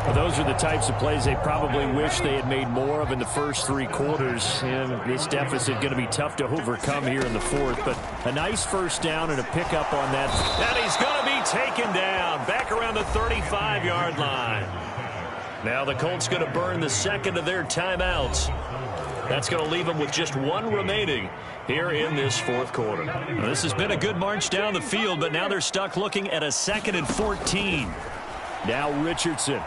B: Well, those are the types of plays they probably wish they had made more of in the first 3 quarters. And this deficit going to be tough to overcome here in the 4th. But a nice first down and a pickup on that. And he's going to be taken down back around the 35-yard line. Now the Colts going to burn the 2nd of their timeouts. That's going to leave them with just 1 remaining here in this 4th quarter. Now, this has been a good march down the field, but now they're stuck looking at a 2nd and 14. Now Richardson.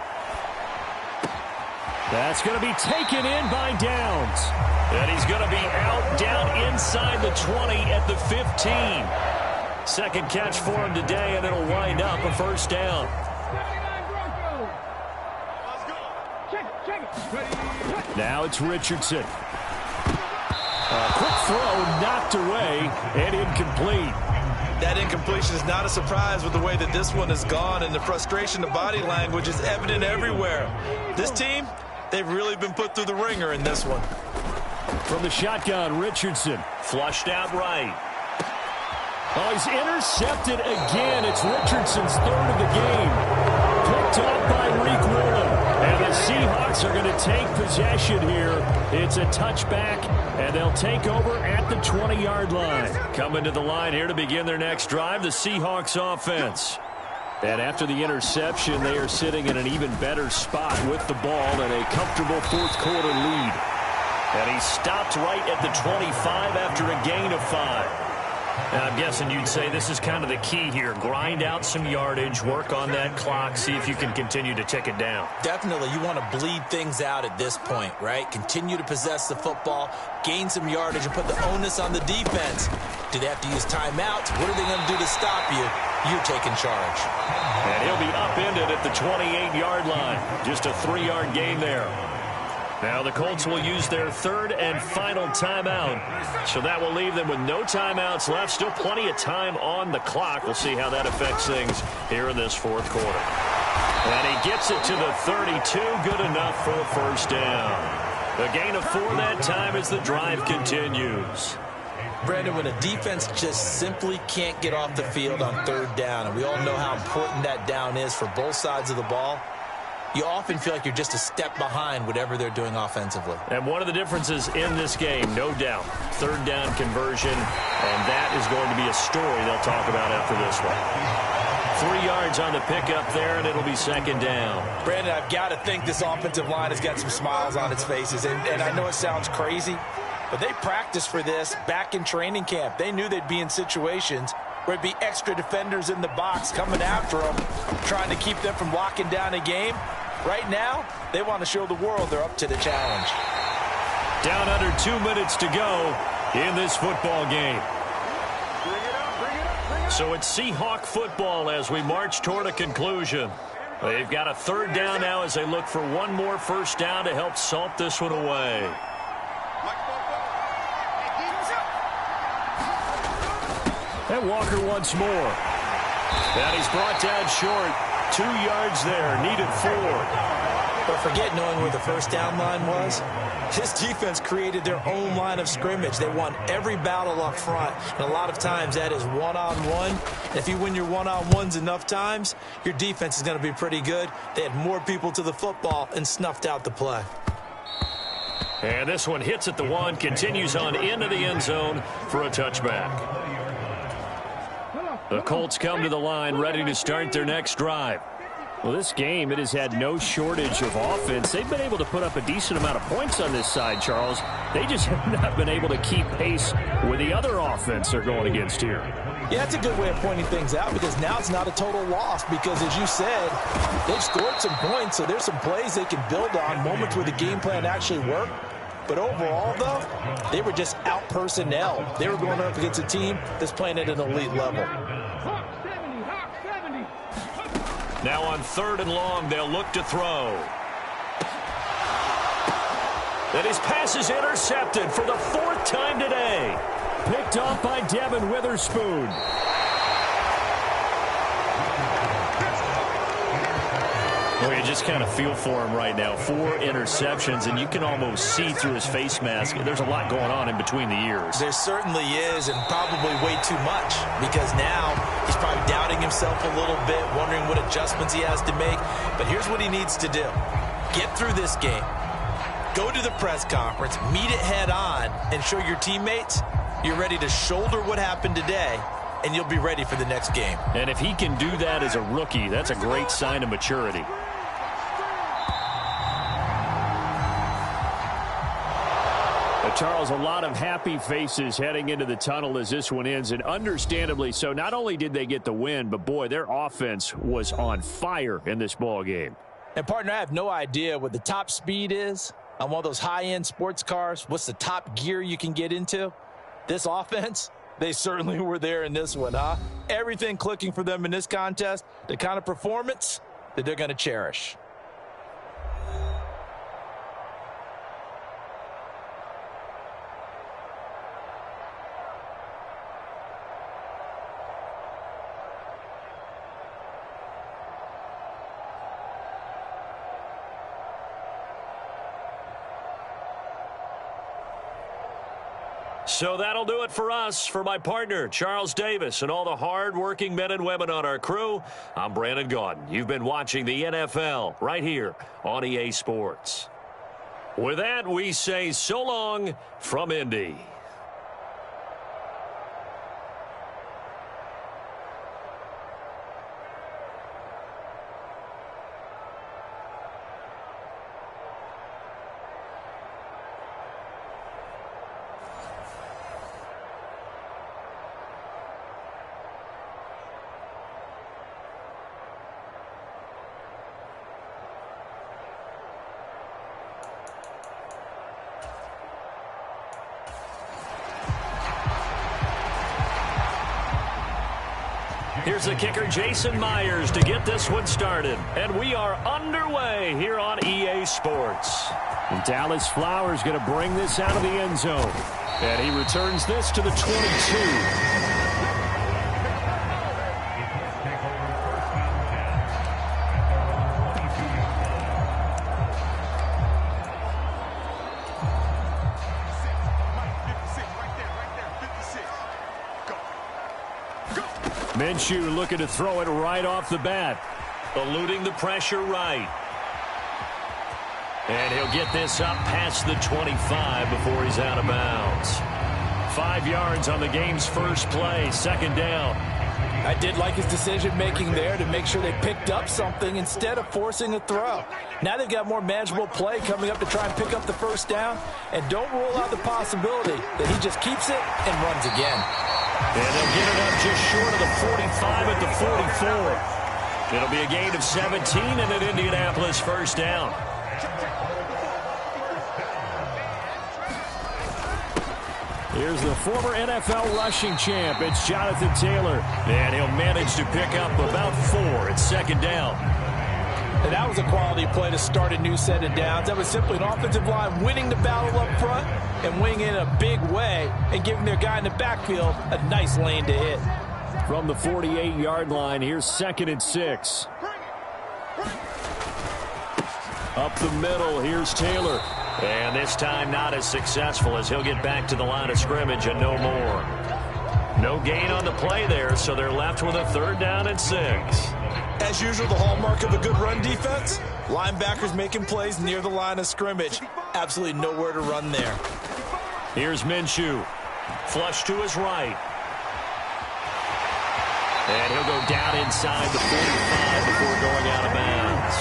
B: That's going to be taken in by Downs. And he's going to be out down inside the 20 at the 15. 2nd catch for him today, and it'll wind up a first down. Now it's Richardson. A quick throw knocked away and incomplete.
C: That incompletion is not a surprise with the way that this one has gone, and the frustration, the body language is evident everywhere. This team, they've really been put through the ringer in this one.
B: From the shotgun, Richardson flushed out right. Oh, he's intercepted again. It's Richardson's 3rd of the game. Picked up by Reek Woolen. And the Seahawks are going to take possession here. It's a touchback, and they'll take over at the 20-yard line. Coming to the line here to begin their next drive, the Seahawks offense. And after the interception, they are sitting in an even better spot with the ball and a comfortable 4th quarter lead. And he stopped right at the 25 after a gain of 5. And I'm guessing you'd say this is kind of the key here. Grind out some yardage, work on that clock, see if you can continue to tick it down.
E: Definitely, you want to bleed things out at this point, right? Continue to possess the football, gain some yardage, and put the onus on the defense. Do they have to use timeouts? What are they going to do to stop you? You're taking charge.
B: And he'll be upended at the 28-yard line. Just a 3-yard gain there. Now the Colts will use their 3rd and final timeout. So that will leave them with no timeouts left. Still plenty of time on the clock. We'll see how that affects things here in this 4th quarter. And he gets it to the 32. Good enough for a first down. A gain of 4 that time as the drive continues.
E: Brandon, when a defense just simply can't get off the field on 3rd down, and we all know how important that down is for both sides of the ball, you often feel like you're just a step behind whatever they're doing offensively.
B: And one of the differences in this game, no doubt, 3rd down conversion, and that is going to be a story they'll talk about after this one. 3 yards on the pickup there, and it'll be 2nd down.
E: Brandon, I've got to think this offensive line has got some smiles on its faces, and I know it sounds crazy, but they practiced for this back in training camp. They knew they'd be in situations where it'd be extra defenders in the box coming after them, trying to keep them from locking down a game. Right now, they want to show the world they're up to the challenge.
B: Down under 2 minutes to go in this football game. So it's Seahawk football as we march toward a conclusion. They've got a 3rd down now as they look for 1 more first down to help salt this one away. And Walker once more. And he's brought down short. 2 yards there, needed 4.
E: But forget knowing where the first down line was. This defense created their own line of scrimmage. They won every battle up front. And a lot of times that is one-on-one. If you win your one-on-ones enough times, your defense is going to be pretty good. They had more people to the football and snuffed out the play.
B: And this one hits at the 1, continues on into the end zone for a touchback. The Colts come to the line ready to start their next drive. Well, this game, it has had no shortage of offense. They've been able to put up a decent amount of points on this side, Charles. They just have not been able to keep pace with the other offense they're going against here.
E: Yeah, that's a good way of pointing things out because now it's not a total loss because, as you said, they've scored some points, so there's some plays they can build on, moments where the game plan actually worked. But overall, though, they were just out-personnel. They were going up against a team that's playing at an elite level.
B: Now on 3rd and long, they'll look to throw. And his pass is intercepted for the 4th time today. Picked off by Devin Witherspoon. Well, you just kind of feel for him right now. 4 interceptions, and you can almost see through his face mask. There's a lot going on in between the ears.
E: There certainly is, and probably way too much, because now he's probably doubting himself a little bit, wondering what adjustments he has to make. But here's what he needs to do. Get through this game. Go to the press conference, meet it head on, and show your teammates you're ready to shoulder what happened today, and you'll be ready for the next game.
B: And if he can do that as a rookie, that's a great sign of maturity. Charles, a lot of happy faces heading into the tunnel as this one ends, and understandably so. Not only did they get the win, but, boy, their offense was on fire in this ball game.
E: And, partner, I have no idea what the top speed is on one of those high-end sports cars. What's the top gear you can get into? This offense, they certainly were there in this one, huh? Everything clicking for them in this contest, the kind of performance that they're going to cherish.
B: So that'll do it for us. For my partner, Charles Davis, and all the hard-working men and women on our crew, I'm Brandon Gaudin. You've been watching the NFL right here on EA Sports. With that, we say so long from Indy. Here's the kicker, Jason Myers, to get this one started. And we are underway here on EA Sports. And Dallas Flowers going to bring this out of the end zone. And he returns this to the 22. Minshew looking to throw it right off the bat. Eluding the pressure right. And he'll get this up past the 25 before he's out of bounds. 5 yards on the game's first play, second down.
E: I did like his decision-making there to make sure they picked up something instead of forcing a throw. Now they've got more manageable play coming up to try and pick up the first down. And don't rule out the possibility that he just keeps it and runs again.
B: And they'll get it up just short of the 45 at the 44. It'll be a gain of 17 and an Indianapolis first down. Here's the former NFL rushing champ. It's Jonathan Taylor. And he'll manage to pick up about 4 at second down.
E: And that was a quality play to start a new set of downs. That was simply an offensive line winning the battle up front and winning in a big way and giving their guy in the backfield a nice lane to hit.
B: From the 48-yard line, here's 2nd and 6. Up the middle, here's Taylor. And this time not as successful as he'll get back to the line of scrimmage and no more. No gain on the play there, so they're left with a 3rd down and 6.
E: As usual, the hallmark of a good run defense, linebackers making plays near the line of scrimmage. Absolutely nowhere to run there.
B: Here's Minshew. Flush to his right. And he'll go down inside the 45 before going out of bounds.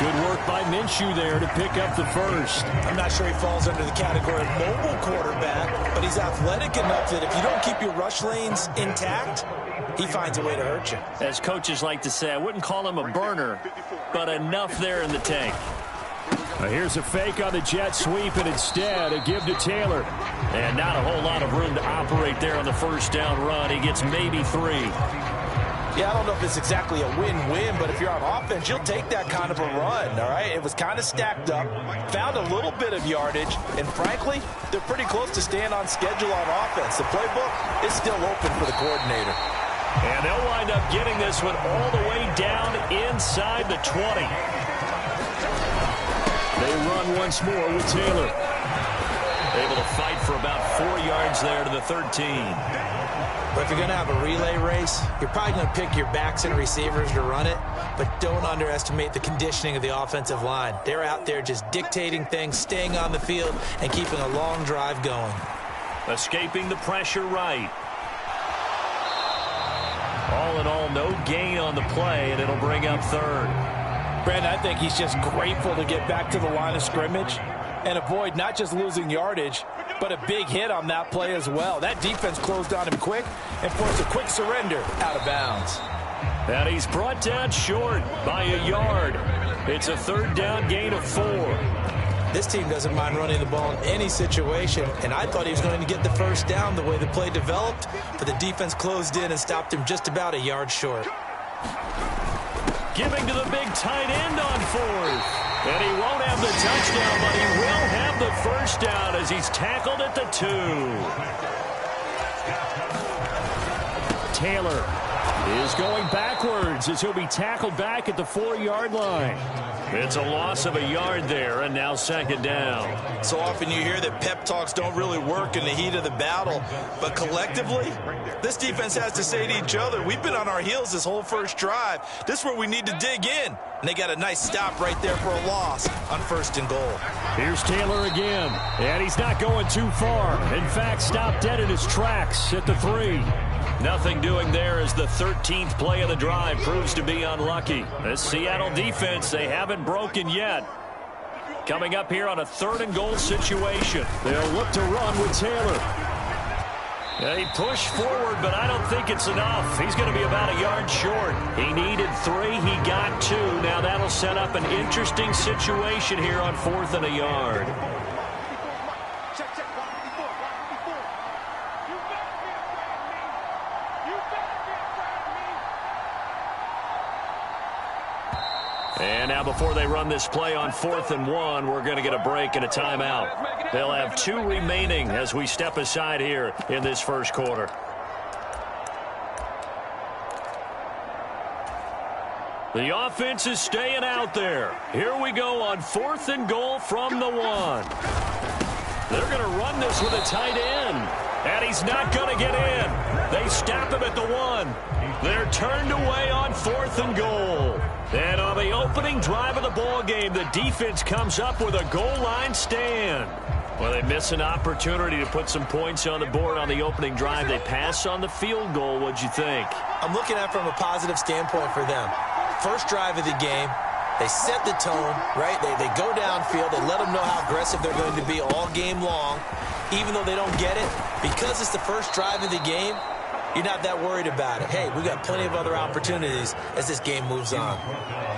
B: Good work by Minshew there to pick up the first.
E: I'm not sure he falls under the category of mobile quarterback, but he's athletic enough that if you don't keep your rush lanes intact, he finds a way to hurt you.
B: As coaches like to say, I wouldn't call him a burner, but enough there in the tank. Here's a fake on the jet sweep, and instead a give to Taylor. And not a whole lot of room to operate there on the first down run. He gets maybe 3.
E: Yeah, I don't know if it's exactly a win-win, but if you're on offense, you'll take that kind of a run, all right? It was kind of stacked up, found a little bit of yardage, and frankly, they're pretty close to staying on schedule on offense. The playbook is still open for the coordinator.
B: And they'll wind up getting this one all the way down inside the 20. They run once more with Taylor. Able to fight for about 4 yards there to the 13.
E: But if you're going to have a relay race, you're probably going to pick your backs and receivers to run it, but don't underestimate the conditioning of the offensive line. They're out there just dictating things, staying on the field, and keeping a long drive going.
B: Escaping the pressure right. All in all, no gain on the play, and it'll bring up 3rd.
E: Brandon, I think he's just grateful to get back to the line of scrimmage and avoid not just losing yardage, but a big hit on that play as well. That defense closed on him quick and forced a quick surrender out of bounds.
B: And he's brought down short by a yard. It's a 3rd down gain of 4.
E: This team doesn't mind running the ball in any situation, and I thought he was going to get the first down the way the play developed, but the defense closed in and stopped him just about a yard short.
B: Giving to the big tight end on 4th. And he won't have the touchdown, but he will have the first down as he's tackled at the 2. Taylor is going backwards as he'll be tackled back at the 4-yard line. It's a loss of a yard there, and now 2nd down.
C: So often you hear that pep talks don't really work in the heat of the battle, but collectively, this defense has to say to each other, we've been on our heels this whole first drive. This is where we need to dig in. And they got a nice stop right there for a loss on 1st and goal.
B: Here's Taylor again, and he's not going too far. In fact, stopped dead in his tracks at the 3. Nothing doing there as the 13th play of the drive proves to be unlucky. This Seattle defense, they haven't broken yet. Coming up here on a 3rd and goal situation. They'll look to run with Taylor. He pushed forward, but I don't think it's enough. He's going to be about a yard short. He needed 3. He got 2. Now that'll set up an interesting situation here on 4th and a yard. And now before they run this play on 4th and 1, we're going to get a break and a timeout. They'll have 2 remaining as we step aside here in this first quarter. The offense is staying out there. Here we go on 4th and goal from the 1. They're going to run this with a tight end. And he's not going to get in. They stop him at the 1. They're turned away on 4th and goal. And on the opening drive of the ball game, the defense comes up with a goal line stand. Well, they miss an opportunity to put some points on the board on the opening drive. They pass on the field goal. What'd you think?
E: I'm looking at it from a positive standpoint for them. First drive of the game, they set the tone, right? They go downfield. They let them know how aggressive they're going to be all game long. Even though they don't get it, because it's the first drive of the game, you're not that worried about it. Hey, we got plenty of other opportunities as this game moves on.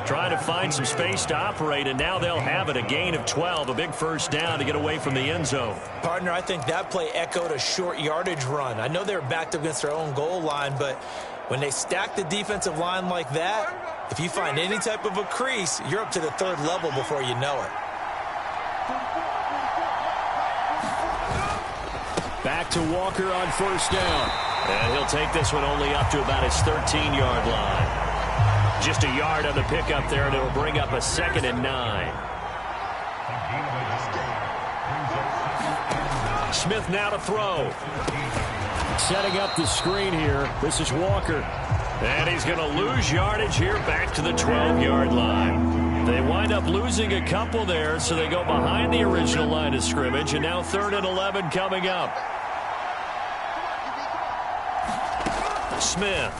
B: Trying to find some space to operate, and now they'll have it. A gain of 12, a big first down to get away from the end zone.
E: Partner, I think that play echoed a short yardage run. I know they were backed up against their own goal line, but when they stack the defensive line like that, if you find any type of a crease, you're up to the 3rd level before you know it.
B: Back to Walker on 1st down. And he'll take this one only up to about his 13-yard line. Just a yard on the pickup there, and it'll bring up a 2nd and 9. Smith now to throw. Setting up the screen here. This is Walker. And he's going to lose yardage here back to the 12-yard line. They wind up losing a couple there, so they go behind the original line of scrimmage, and now 3rd and 11 coming up. Smith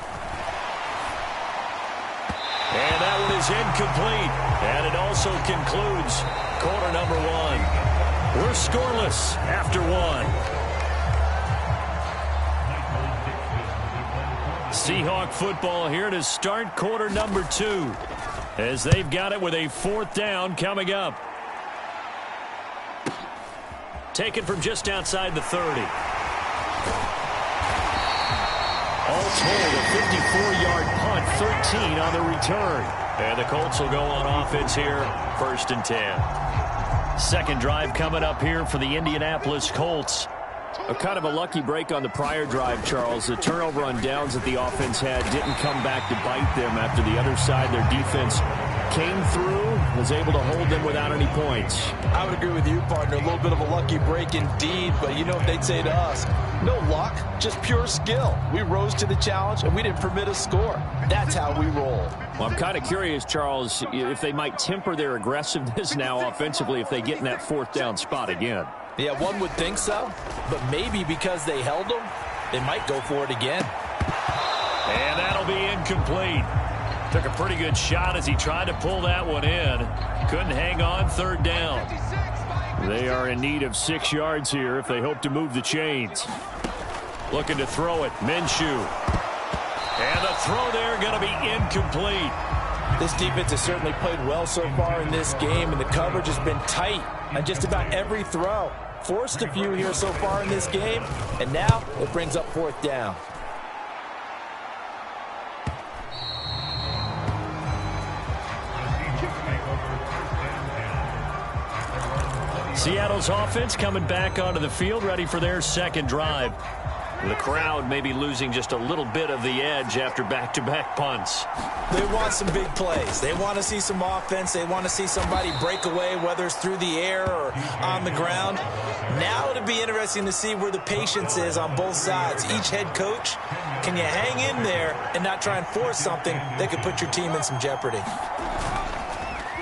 B: And that one is incomplete. And it also concludes quarter number one. We're scoreless after one. Seahawk football here to start quarter number two, as they've got it with a fourth down coming up. Taken from just outside the 30. All told, a 54-yard punt, 13 on the return. And the Colts will go on offense here, 1st and 10. Second drive coming up here for the Indianapolis Colts. A kind of a lucky break on the prior drive, Charles. The turnover on downs that the offense had didn't come back to bite them after the other side. Their defense came through, was able to hold them without any points.
E: I would agree with you, partner. A little bit of a lucky break indeed, but you know what they'd say to us? No luck, just pure skill. We rose to the challenge, and we didn't permit a score. That's how we roll.
B: Well, I'm kind of curious, Charles, if they might temper their aggressiveness now offensively if they get in that fourth down spot again.
E: Yeah, one would think so, but maybe because they held them, they might go for it again.
B: And that'll be incomplete. Took a pretty good shot as he tried to pull that one in. Couldn't hang on, third down. They are in need of 6 yards here if they hope to move the chains. Looking to throw it, Minshew. And the throw there going to be incomplete.
E: This defense has certainly played well so far in this game, and the coverage has been tight on just about every throw. Forced a few here so far in this game, and now it brings up fourth down.
B: Seattle's offense coming back onto the field, ready for their second drive. The crowd may be losing just a little bit of the edge after back-to-back punts.
E: They want some big plays. They want to see some offense. They want to see somebody break away, whether it's through the air or on the ground. Now it'll be interesting to see where the patience is on both sides. Each head coach, can you hang in there and not try and force something that could put your team in some jeopardy?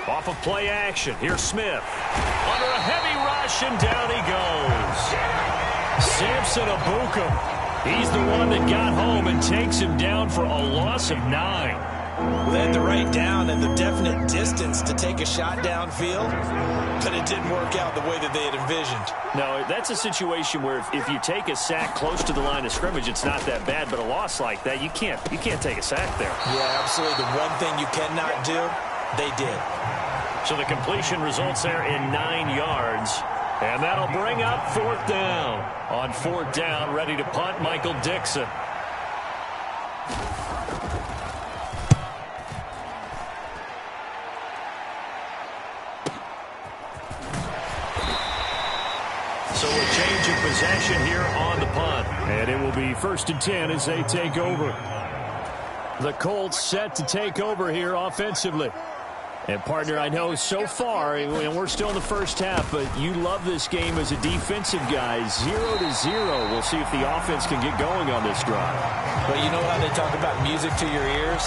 B: Off of play action, here's Smith. Under a heavy rush, and down he goes. Samson Abukum, he's the one that got home and takes him down for a loss of 9.
E: Well, they had the right down and the definite distance to take a shot downfield, but it didn't work out the way that they had envisioned.
B: No, that's a situation where if you take a sack close to the line of scrimmage, it's not that bad, but a loss like that, you can't take a sack there.
E: Yeah, absolutely. The one thing you cannot do, they did.
B: So the completion results there in 9 yards. And that'll bring up fourth down. On fourth down, ready to punt, Michael Dixon. So a change of possession here on the punt. And it will be 1st and 10 as they take over. The Colts set to take over here offensively. And, partner, I know so far, and we're still in the first half, but you love this game as a defensive guy. 0-0. We'll see if the offense can get going on this drive.
E: Well, you know how they talk about music to your ears?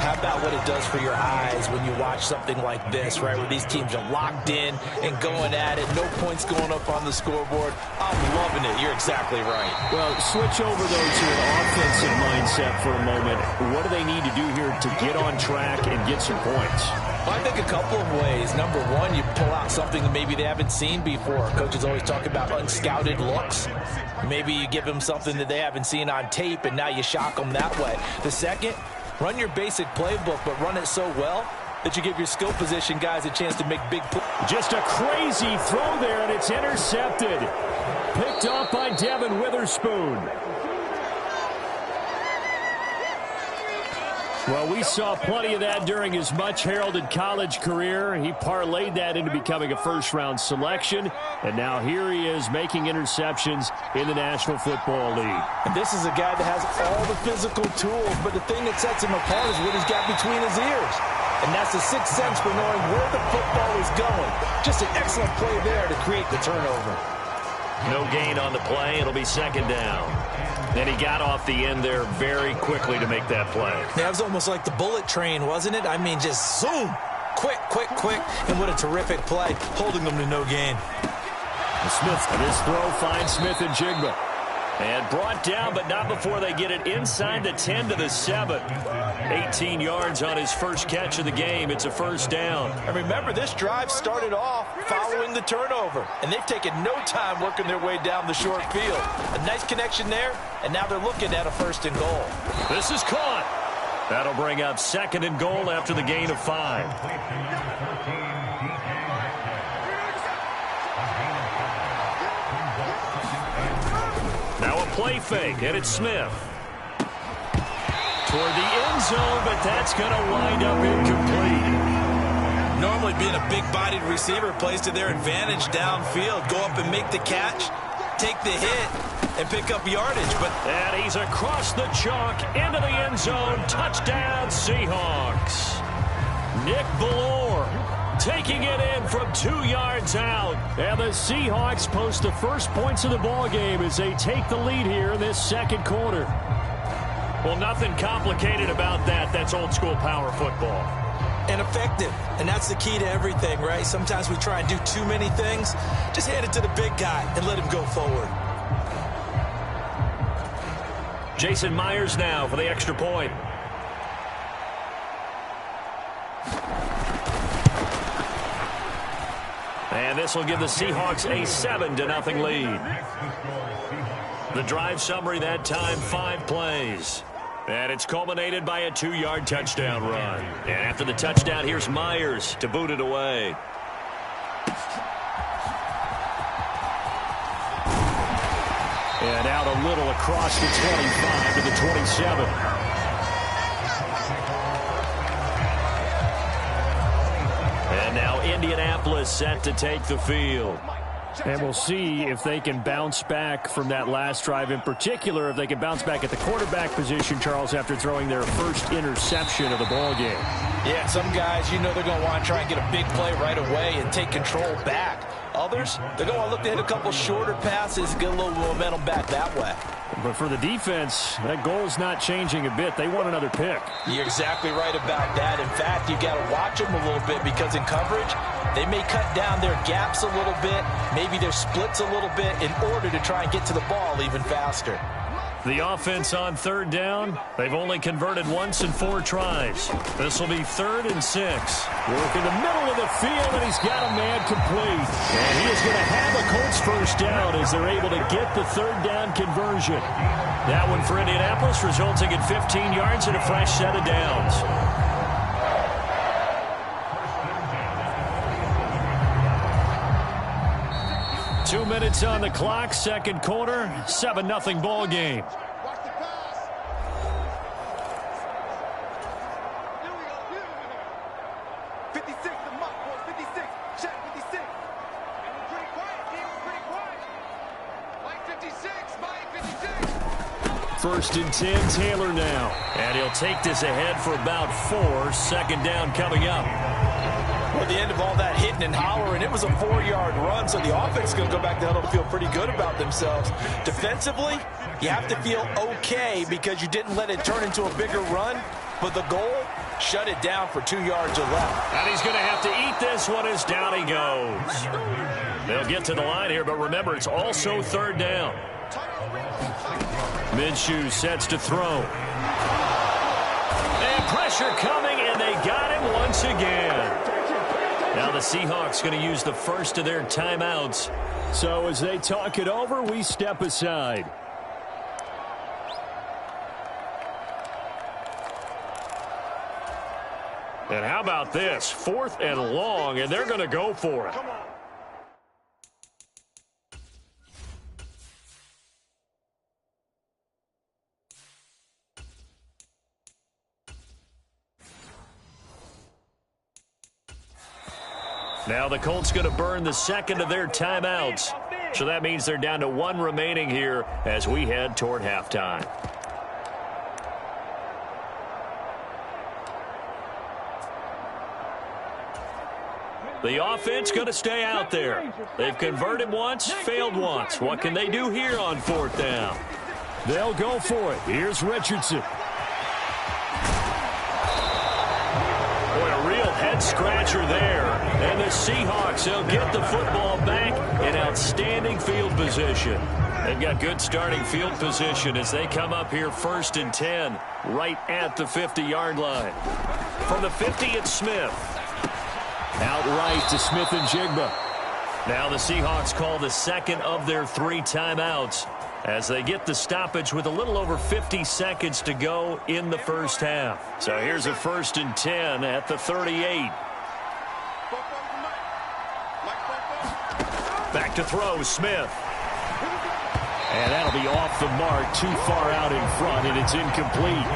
E: How about what it does for your eyes when you watch something like this, right, where these teams are locked in and going at it, no points going up on the scoreboard? I'm loving it. You're exactly right.
B: Well, switch over, though, to an offensive mindset for a moment. What do they need to do here to get on track and get some points?
E: Well, I think a couple of ways. Number one, you pull out something that maybe they haven't seen before. Coaches always talk about unscouted looks. Maybe you give them something that they haven't seen on tape, and now you shock them that way. The second, run your basic playbook, but run it so well that you give your skill position guys a chance to make big plays.
B: Just a crazy throw there, and it's intercepted. Picked off by Devin Witherspoon. Well, we saw plenty of that during his much-heralded college career. He parlayed that into becoming a first-round selection, and now here he is making interceptions in the National Football League.
E: And this is a guy that has all the physical tools, but the thing that sets him apart is what he's got between his ears. And that's the sixth sense for knowing where the football is going. Just an excellent play there to create the turnover.
B: No gain on the play. It'll be second down. And he got off the end there very quickly to make that play.
E: Yeah, it was almost like the bullet train, wasn't it? I mean, just zoom. Quick, quick, quick. And what a terrific play, holding them to no gain.
B: And Smith, and his throw finds Smith and Jigba. And brought down, but not before they get it inside the 10 to the 7. 18 yards on his first catch of the game. It's a first down.
E: And remember, this drive started off following the turnover, and they've taken no time working their way down the short field. A nice connection there, and now they're looking at a 1st and goal.
B: This is caught. That'll bring up 2nd and goal after the gain of 5. Now a play fake, and it's Smith. Toward the end zone, but that's going to wind up incomplete.
E: Normally being a big-bodied receiver plays to their advantage downfield. Go up and make the catch, take the hit, and pick up yardage.
B: And he's across the chalk into the end zone. Touchdown, Seahawks. Nick Ballore taking it in from 2 yards out. And the Seahawks post the first points of the ball game as they take the lead here in this 2nd quarter. Well, nothing complicated about that. That's old-school power football.
E: And effective. And that's the key to everything, right? Sometimes we try and do too many things. Just hand it to the big guy and let him go forward.
B: Jason Myers now for the extra point. And this will give the Seahawks a 7-0 lead. The drive summary that time, 5 plays. And it's culminated by a 2-yard touchdown run. And after the touchdown, here's Myers to boot it away. And out a little across the 25 to the 27. And now Indianapolis set to take the field.
H: And we'll see if they can bounce back from that last drive, in particular, if they can bounce back at the quarterback position, Charles, after throwing their first interception of the ball game.
E: Yeah, some guys, they're going to want to try and get a big play right away and take control back. Others, they're going to look to hit a couple shorter passes, get a little momentum back that way.
H: But for the defense, that goal is not changing a bit. They want another pick.
E: You're exactly right about that. In fact, you got to watch them a little bit because in coverage, they may cut down their gaps a little bit, maybe their splits a little bit in order to try and get to the ball even faster.
B: The offense on 3rd down, they've only converted once in 4 tries. This will be 3rd and 6.
H: Work in the middle of the field, and he's got a man complete. And he is going to have a Colts first down as they're able to get the 3rd down conversion.
B: That one for Indianapolis, resulting in 15 yards and a fresh set of downs. Two minutes on the clock, 2nd quarter, 7-0 ball game. First and 10, Taylor now. And he'll take this ahead for about 4. 2nd down coming up.
E: At the end of all that hitting and hollering, it was a 4-yard run, so the offense is going to go back to huddle to feel pretty good about themselves. Defensively, you have to feel okay because you didn't let it turn into a bigger run, but the goal, shut it down for 2 yards or less.
B: And he's going to have to eat this one as down he goes. They'll get to the line here, but remember, it's also 3rd down. Minshew sets to throw. And pressure coming, and they got him once again. Now the Seahawks going to use the first of their timeouts.
H: So as they talk it over, we step aside.
B: And how about this? 4th and long, and they're going to go for it. Now the Colts going to burn the 2nd of their timeouts. So that means they're down to 1 remaining here as we head toward halftime. The offense going to stay out there. They've converted once, failed once. What can they do here on 4th down?
H: They'll go for it. Here's Richardson.
B: Boy, a real head-scratcher there. And the Seahawks, they'll get the football back in outstanding field position. They've got good starting field position as they come up here 1st and 10, right at the 50-yard line. From the 50, it's Smith.
H: Out right to Smith and Jigba.
B: Now the Seahawks call the second of their 3 timeouts as they get the stoppage with a little over 50 seconds to go in the first half. So here's a 1st and 10 at the 38. Back to throw, Smith.
H: And that'll be off the mark, too far out in front, and it's incomplete.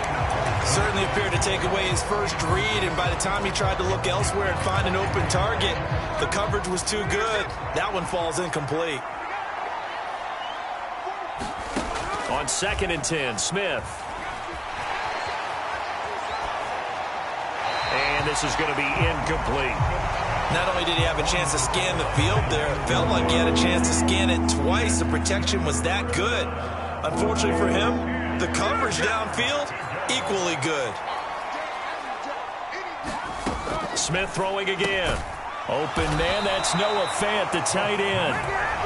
E: Certainly appeared to take away his first read, and by the time he tried to look elsewhere and find an open target, the coverage was too good. That one falls incomplete.
B: On 2nd and 10, Smith. And this is going to be incomplete.
E: Not only did he have a chance to scan the field there, it felt like he had a chance to scan it twice. The protection was that good. Unfortunately for him, the coverage downfield, equally good.
B: Smith throwing again. Open man, that's Noah Fant, the tight end.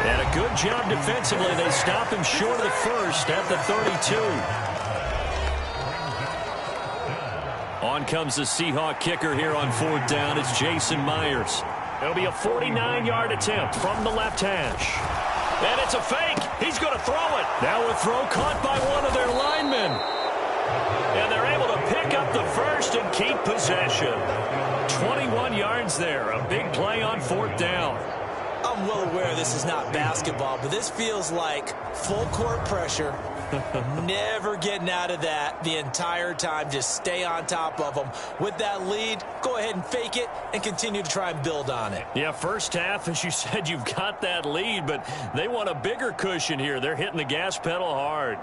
B: And a good job defensively. They stop him short of the first at the 32. On comes the Seahawk kicker here on 4th down. It's Jason Myers. It'll be a 49-yard attempt from the left hash. And it's a fake. He's going to throw it. Now a throw caught by one of their linemen. And they're able to pick up the first and keep possession. 21 yards there. A big play on 4th down.
E: I'm well aware this is not basketball, but this feels like full court pressure. Never getting out of that the entire time. Just stay on top of them. With that lead, go ahead and fake it and continue to try and build on it.
B: Yeah, first half, as you said, you've got that lead, but they want a bigger cushion here. They're hitting the gas pedal hard.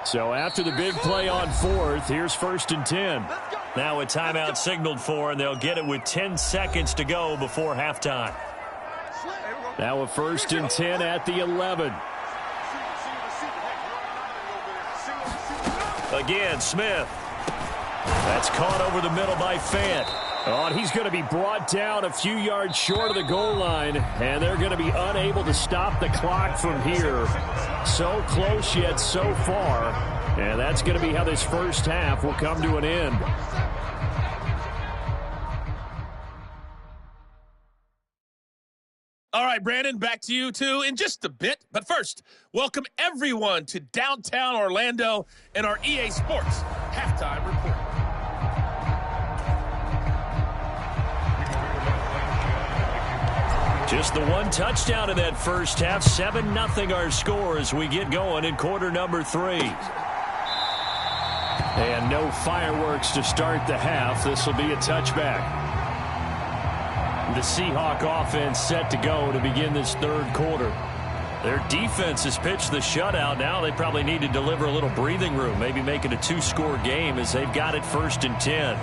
H: So after the big play on 4th, here's 1st and 10.
B: Now a timeout signaled for, and they'll get it with 10 seconds to go before halftime.
H: Now a 1st and 10 at the 11.
B: Again, Smith. That's caught over the middle by Fant.
H: Oh, and he's going to be brought down a few yards short of the goal line, and they're going to be unable to stop the clock from here. So close yet so far, and that's going to be how this first half will come to an end.
G: All right, Brandon, back to you, too, in just a bit. But first, welcome everyone to downtown Orlando and our EA Sports Halftime Report.
B: Just the one touchdown in that first half. 7-0 our score as we get going in quarter number 3.
H: And no fireworks to start the half. This will be a touchback. The Seahawk offense set to go to begin this 3rd quarter.
B: Their defense has pitched the shutout. Now they probably need to deliver a little breathing room, maybe make it a 2-score game as they've got it 1st and 10.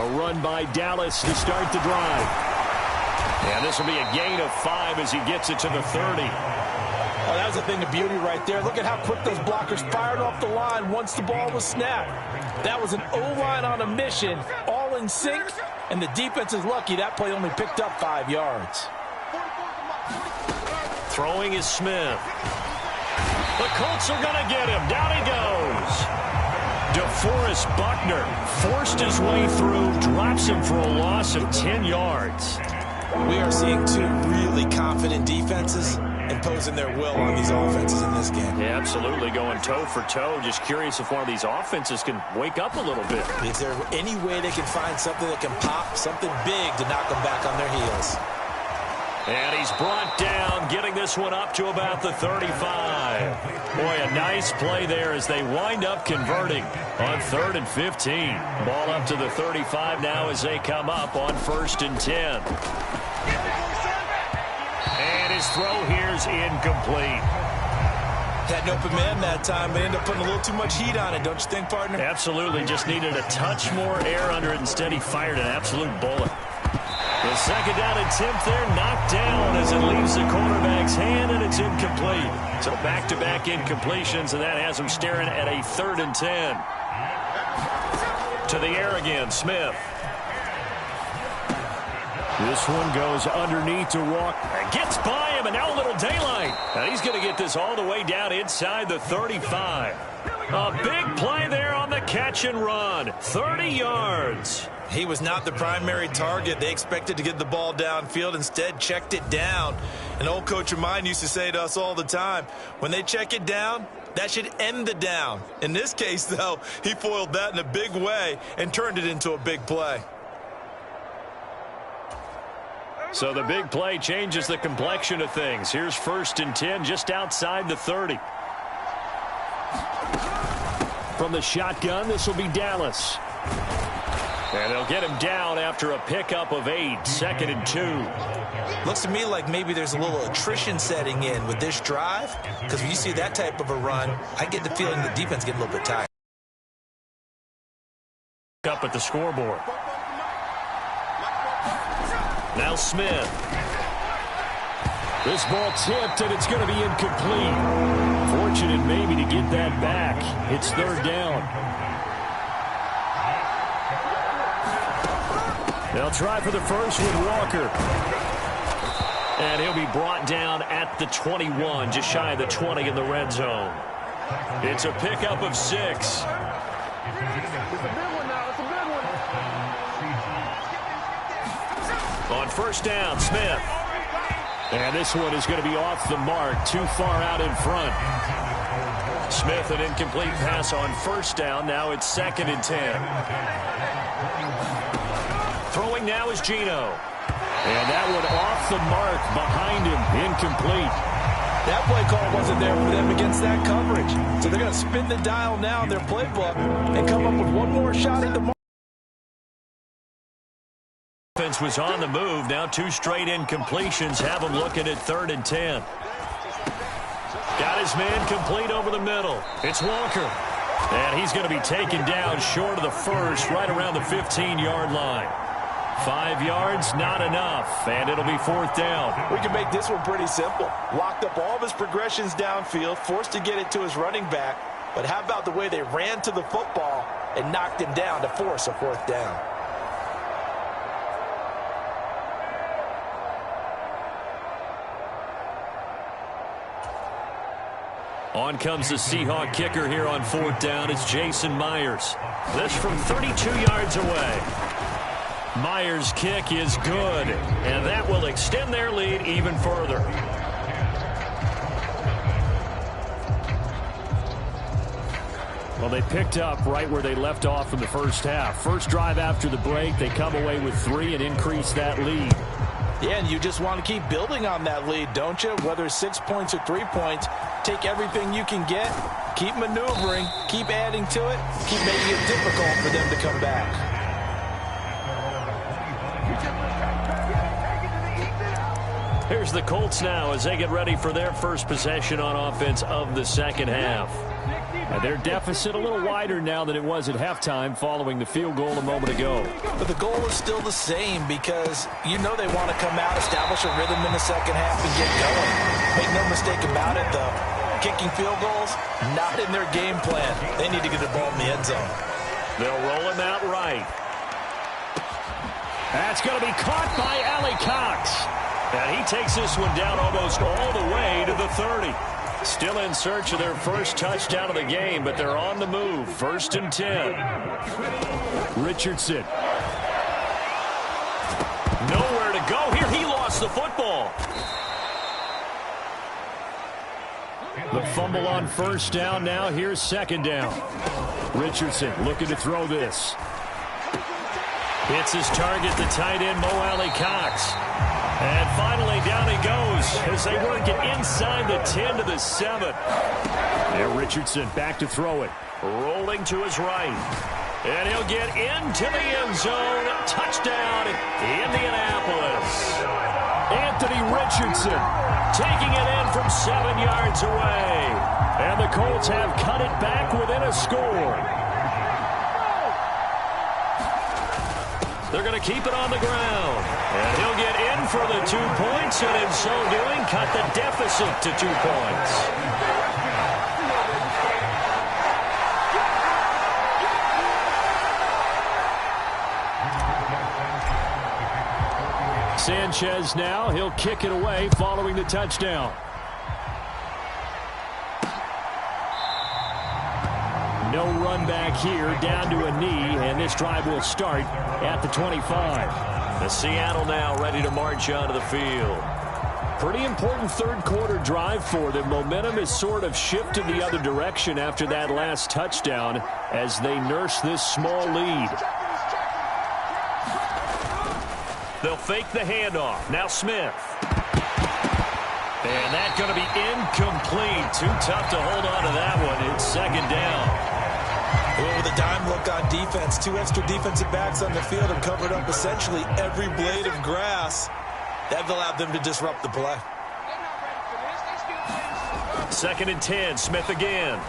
H: Run by Dallas to start the drive.
B: And this will be a gain of 5 as he gets it to the 30.
E: Oh, that was a thing of beauty right there. Look at how quick those blockers fired off the line once the ball was snapped. That was an O-line on a mission, all in sync, and the defense is lucky that play only picked up 5 yards.
B: Throwing is Smith. The Colts are going to get him. Down he goes. DeForest Buckner forced his way through, drops him for a loss of 10 yards.
E: We are seeing 2 really confident defenses imposing their will on these offenses in this game.
B: Yeah, absolutely, going toe for toe. Just curious if one of these offenses can wake up a little bit.
E: Is there any way they can find something that can pop, something big to knock them back on their heels?
B: And he's brought down, getting this one up to about the 35. Boy, a nice play there as they wind up converting on 3rd and 15. Ball up to the 35 now as they come up on 1st and 10. And his throw here's incomplete.
E: Had an open man that time, but ended up putting a little too much heat on it, don't you think, partner?
B: Absolutely, just needed a touch more air under it. Instead, he fired an absolute bullet. The second down attempt there knocked down as it leaves the quarterback's hand, and it's incomplete. So back-to-back incompletions, and that has him staring at a 3rd and 10. To the air again, Smith. This one goes underneath to walk. Gets by him, and now a little daylight. And he's going to get this all the way down inside the 35. A big play there on the catch and run. 30 yards.
C: He was not the primary target. They expected to get the ball downfield. Instead, checked it down. An old coach of mine used to say to us all the time, when they check it down, that should end the down. In this case, though, he foiled that in a big way and turned it into a big play.
B: So the big play changes the complexion of things. Here's 1st and 10 just outside the 30. From the shotgun, this will be Dallas. And they'll get him down after a pickup of 8, 2nd and 2.
C: Looks to me like maybe there's a little attrition setting in with this drive, because when you see that type of a run, I get the feeling the defense get a little bit tired.
B: Up at the scoreboard. Now Smith. This ball tipped, and it's going to be incomplete. Fortunate maybe to get that back. It's 3rd down. They'll try for the first with Walker. And he'll be brought down at the 21, just shy of the 20 in the red zone. It's a pickup of 6.
D: It's a big one now. It's a big one.
B: On 1st down, Smith. And this one is going to be off the mark, too far out in front. Smith, an incomplete pass on 1st down. Now it's 2nd and 10. Throwing now is Gino. And that one off the mark behind him, incomplete.
C: That play call wasn't there for them against that coverage. So they're going to spin the dial now in their playbook and come up with one more shot at the mark.
B: Offense was on the move. Now 2 straight incompletions have him looking at 3rd and 10. Got his man complete over the middle. It's Walker. And he's going to be taken down short of the first, right around the 15-yard line. 5 yards, not enough, and it'll be 4th down.
C: We can make this one pretty simple. Locked up all of his progressions downfield, forced to get it to his running back. But how about the way they ran to the football and knocked him down to force a 4th down?
B: On comes the Seahawk kicker here on 4th down. It's Jason Myers. This from 32 yards away. Myers' kick is good, and that will extend their lead even further. Well, they picked up right where they left off in the first half. First drive after the break, they come away with 3 and increase that lead.
C: Yeah, and you just want to keep building on that lead, don't you? Whether it's 6 points or 3 points, take everything you can get, keep maneuvering, keep adding to it, keep making it difficult for them to come back.
B: Here's the Colts now as they get ready for their first possession on offense of the second half. And their deficit a little wider now than it was at halftime following the field goal a moment ago.
C: But the goal is still the same because you know they want to come out, establish a rhythm in the second half, and get going. Make no mistake about it, though. Kicking field goals, not in their game plan. They need to get the ball in the end zone.
B: They'll roll him out right. That's going to be caught by Ali Cox. And he takes this one down almost all the way to the 30. Still in search of their first touchdown of the game, but they're on the move. 1st and 10. Richardson. Nowhere to go here. He lost the football. The fumble on 1st down now. Here's 2nd down. Richardson looking to throw this. Hits his target, the tight end, Mo Alley Cox. And finally, down he goes as they work it inside the 10 to the 7. There, Richardson back to throw it. Rolling to his right. And he'll get into the end zone. Touchdown, Indianapolis. Anthony Richardson taking it in from 7 yards away. And the Colts have cut it back within a score.
H: They're going to keep it on the ground. And he'll get in for the 2 points, and in so doing, cut the deficit to 2 points. Sanchez now, he'll kick it away following the touchdown. No run back here, down to a knee, and this drive will start at the 25. The Seattle now ready to march onto the field. Pretty important third quarter drive for them. Momentum has sort of shifted the other direction after that last touchdown as they nurse this small lead. They'll fake the handoff. Now Smith. And that's going to be incomplete. Too tough to hold on to that one. It's second down.
C: Well, with a dime look on defense, 2 extra defensive backs on the field have covered up essentially every blade of grass. That allowed them to disrupt the play.
H: 2nd and 10. Smith again.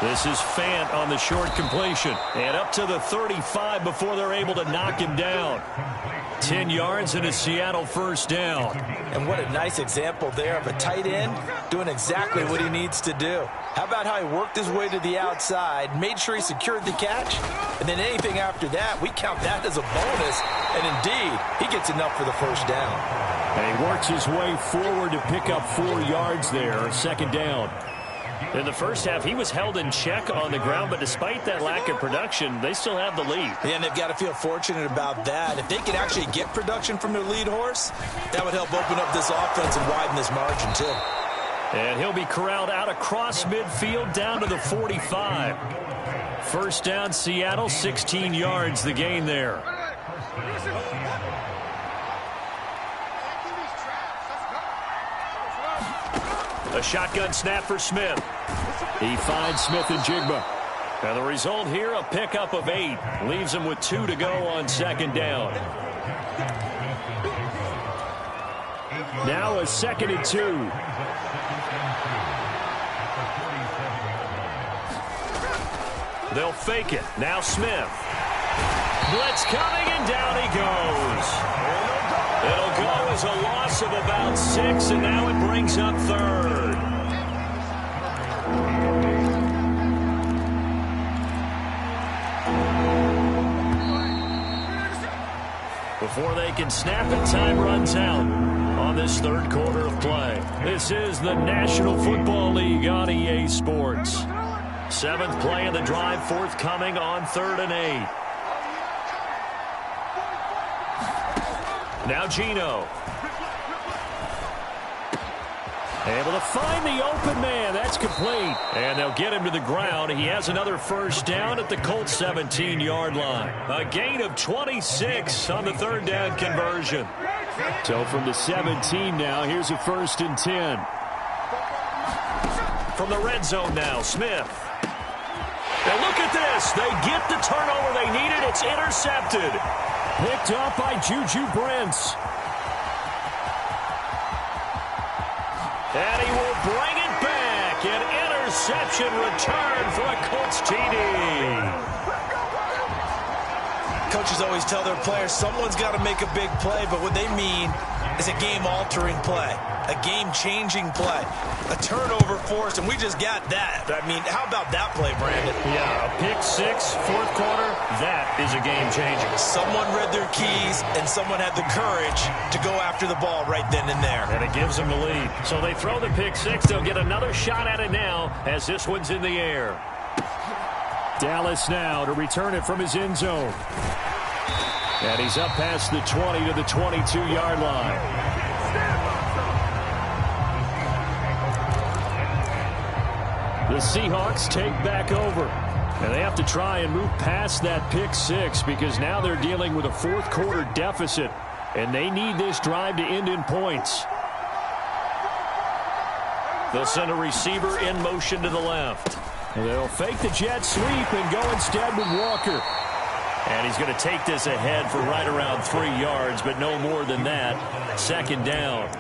H: This is Fant on the short completion. And up to the 35 before they're able to knock him down. 10 yards and a Seattle first down.
C: And what a nice example there of a tight end doing exactly what he needs to do. How about how he worked his way to the outside, made sure he secured the catch, and then anything after that, we count that as a bonus. And indeed, he gets enough for the first down.
H: And he works his way forward to pick up 4 yards there, second down. In the first half, he was held in check on the ground, but despite that lack of production, they still have the lead.
C: Yeah, and they've got to feel fortunate about that. If they can actually get production from their lead horse, that would help open up this offense and widen this margin, too.
H: And he'll be corralled out across midfield down to the 45. First down, Seattle, 16 yards, the gain there. A shotgun snap for Smith. He finds Smith and Jigba. And the result here, a pickup of 8. Leaves him with 2 to go on second down. Now a 2nd and 2. They'll fake it. Now Smith. Blitz coming, and down he goes. It'll go as a loss of about 6, and now it brings up 3rd. Before they can snap it, time runs out on this third quarter of play. This is the National Football League on EA Sports. 7th play of the drive, forthcoming on 3rd and 8. Now Gino. Able to find the open man. That's complete. And they'll get him to the ground. He has another first down at the Colts 17-yard line. A gain of 26 on the 3rd down conversion. So from the 17 now, here's a 1st and 10. From the red zone now, Smith. And look at this. They get the turnover they needed. It's intercepted. Picked up by Juju Brents. And he will bring it back. An interception return for a Colts TD.
C: Coaches always tell their players someone's got to make a big play, but what they mean is a game-altering play, a game-changing play, a turnover forced, and we just got that. I mean, how about that play, Brandon?
H: Yeah, a pick 6, 4th quarter, that is a game-changer.
C: Someone read their keys, and someone had the courage to go after the ball right then and there.
H: And it gives them the lead. So they throw the pick 6. They'll get another shot at it now as this one's in the air. Dallas now to return it from his end zone. And he's up past the 20 to the 22-yard line. The Seahawks take back over. And they have to try and move past that pick 6 because now they're dealing with a 4th quarter deficit. And they need this drive to end in points. They'll send a receiver in motion to the left. They'll fake the jet sweep and go instead with Walker. And he's going to take this ahead for right around 3 yards, but no more than that. Second down.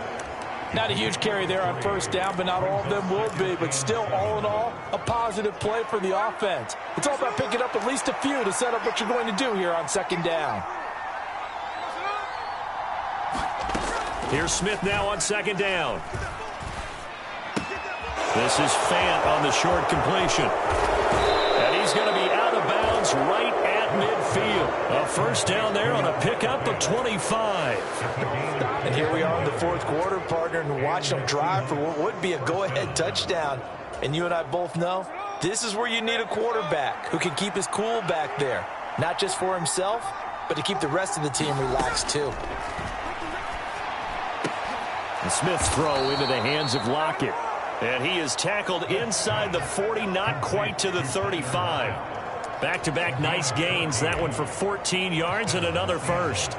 E: Not a huge carry there on first down, but not all of them will be. But still, all in all, a positive play for the offense. It's all about picking up at least a few to set up what you're going to do here on second down.
H: Here's Smith now on second down. This is Fant on the short completion. And he's going to be out of bounds right at midfield. A first down there on a pickup of 25.
E: And here we are in the fourth quarter, partner, and watch them drive for what would be a go-ahead touchdown. And you and I both know this is where you need a quarterback who can keep his cool back there. Not just for himself, but to keep the rest of the team relaxed too.
H: And Smith's throw into the hands of Lockett. And he is tackled inside the 40, not quite to the 35. Back-to-back nice gains. That one for 14 yards and another first.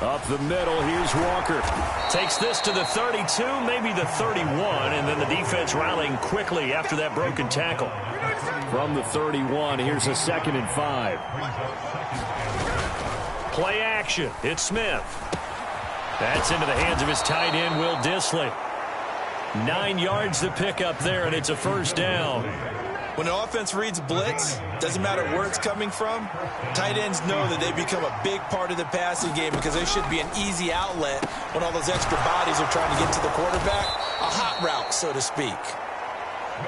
H: Up the middle, here's Walker. Takes this to the 32, maybe the 31, and then the defense rallying quickly after that broken tackle. From the 31, here's a 2nd and 5. Play action. It's Smith. That's into the hands of his tight end, Will Dissly. 9 yards to pick up there, and it's a first down.
C: When the offense reads blitz, doesn't matter where it's coming from, tight ends know that they become a big part of the passing game because they should be an easy outlet when all those extra bodies are trying to get to the quarterback. A hot route, so to speak.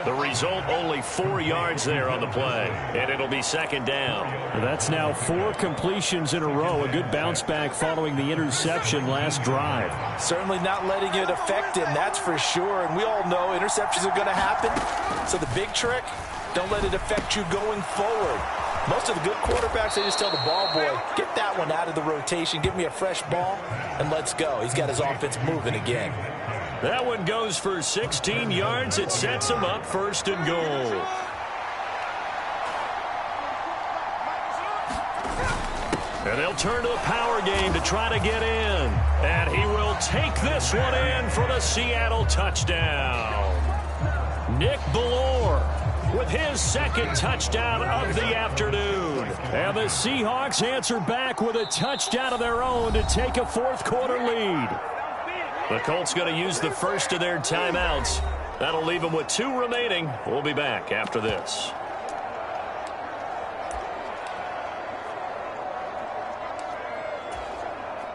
H: The result, only 4 yards there on the play, and it'll be second down. That's now 4 completions in a row. A good bounce back following the interception last drive.
E: Certainly not letting it affect him, that's for sure. And we all know interceptions are going to happen. So the big trick, don't let it affect you going forward. Most of the good quarterbacks, they just tell the ball boy, get that one out of the rotation, give me a fresh ball, and let's go. He's got his offense moving again.
H: That one goes for 16 yards. It sets him up first and goal. And they'll turn to the power game to try to get in. And he will take this one in for the Seattle touchdown. Nick Bellore with his 2nd touchdown of the afternoon. And the Seahawks answer back with a touchdown of their own to take a fourth quarter lead. The Colts going to use the first of their timeouts. That'll leave them with 2 remaining. We'll be back after this.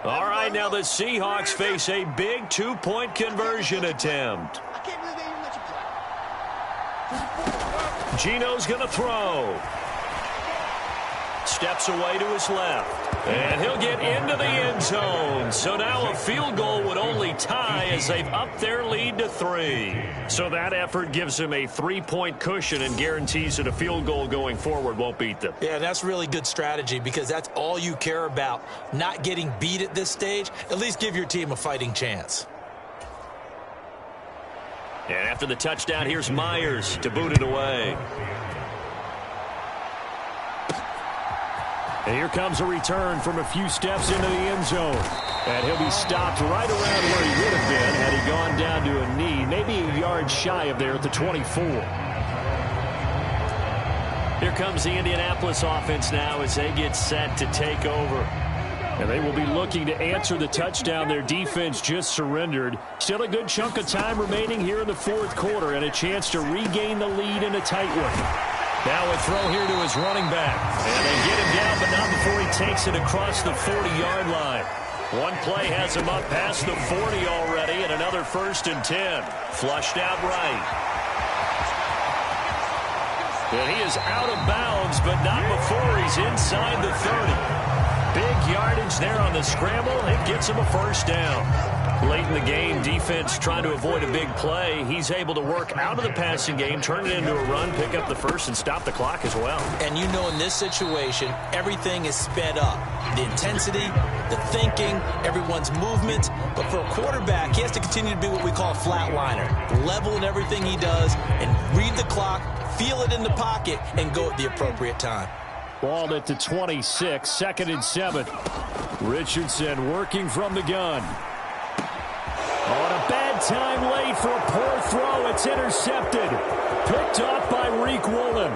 H: All right, now the Seahawks face a big 2-point conversion attempt. Gino's going to throw. Steps away to his left. And he'll get into the end zone. So now a field goal would only tie as they've upped their lead to 3. So that effort gives him a 3-point cushion and guarantees that a field goal going forward won't beat them.
E: Yeah, that's really good strategy because that's all you care about. Not getting beat at this stage. At least give your team a fighting chance.
H: And after the touchdown, here's Myers to boot it away. And here comes a return from a few steps into the end zone. And he'll be stopped right around where he would have been had he gone down to a knee, maybe a yard shy of there at the 24. Here comes the Indianapolis offense now as they get set to take over. And they will be looking to answer the touchdown their defense just surrendered. Still a good chunk of time remaining here in the fourth quarter and a chance to regain the lead in a tight one. Now a throw here to his running back. And they get him down, but not before he takes it across the 40-yard line. One play has him up past the 40 already, and another 1st and 10. Flushed out right. And he is out of bounds, but not before he's inside the 30. Big yardage there on the scramble. It gets him a first down. Late in the game, defense trying to avoid a big play. He's able to work out of the passing game, turn it into a run, pick up the first, and stop the clock as well.
E: And you know in this situation, everything is sped up. The intensity, the thinking, everyone's movement. But for a quarterback, he has to continue to be what we call a flatliner. Level in everything he does and read the clock, feel it in the pocket, and go at the appropriate time.
H: Ball at the 26, 2nd and 7. Richardson working from the gun. On a bad time late for a poor throw. It's intercepted. Picked off by Reek Woolen.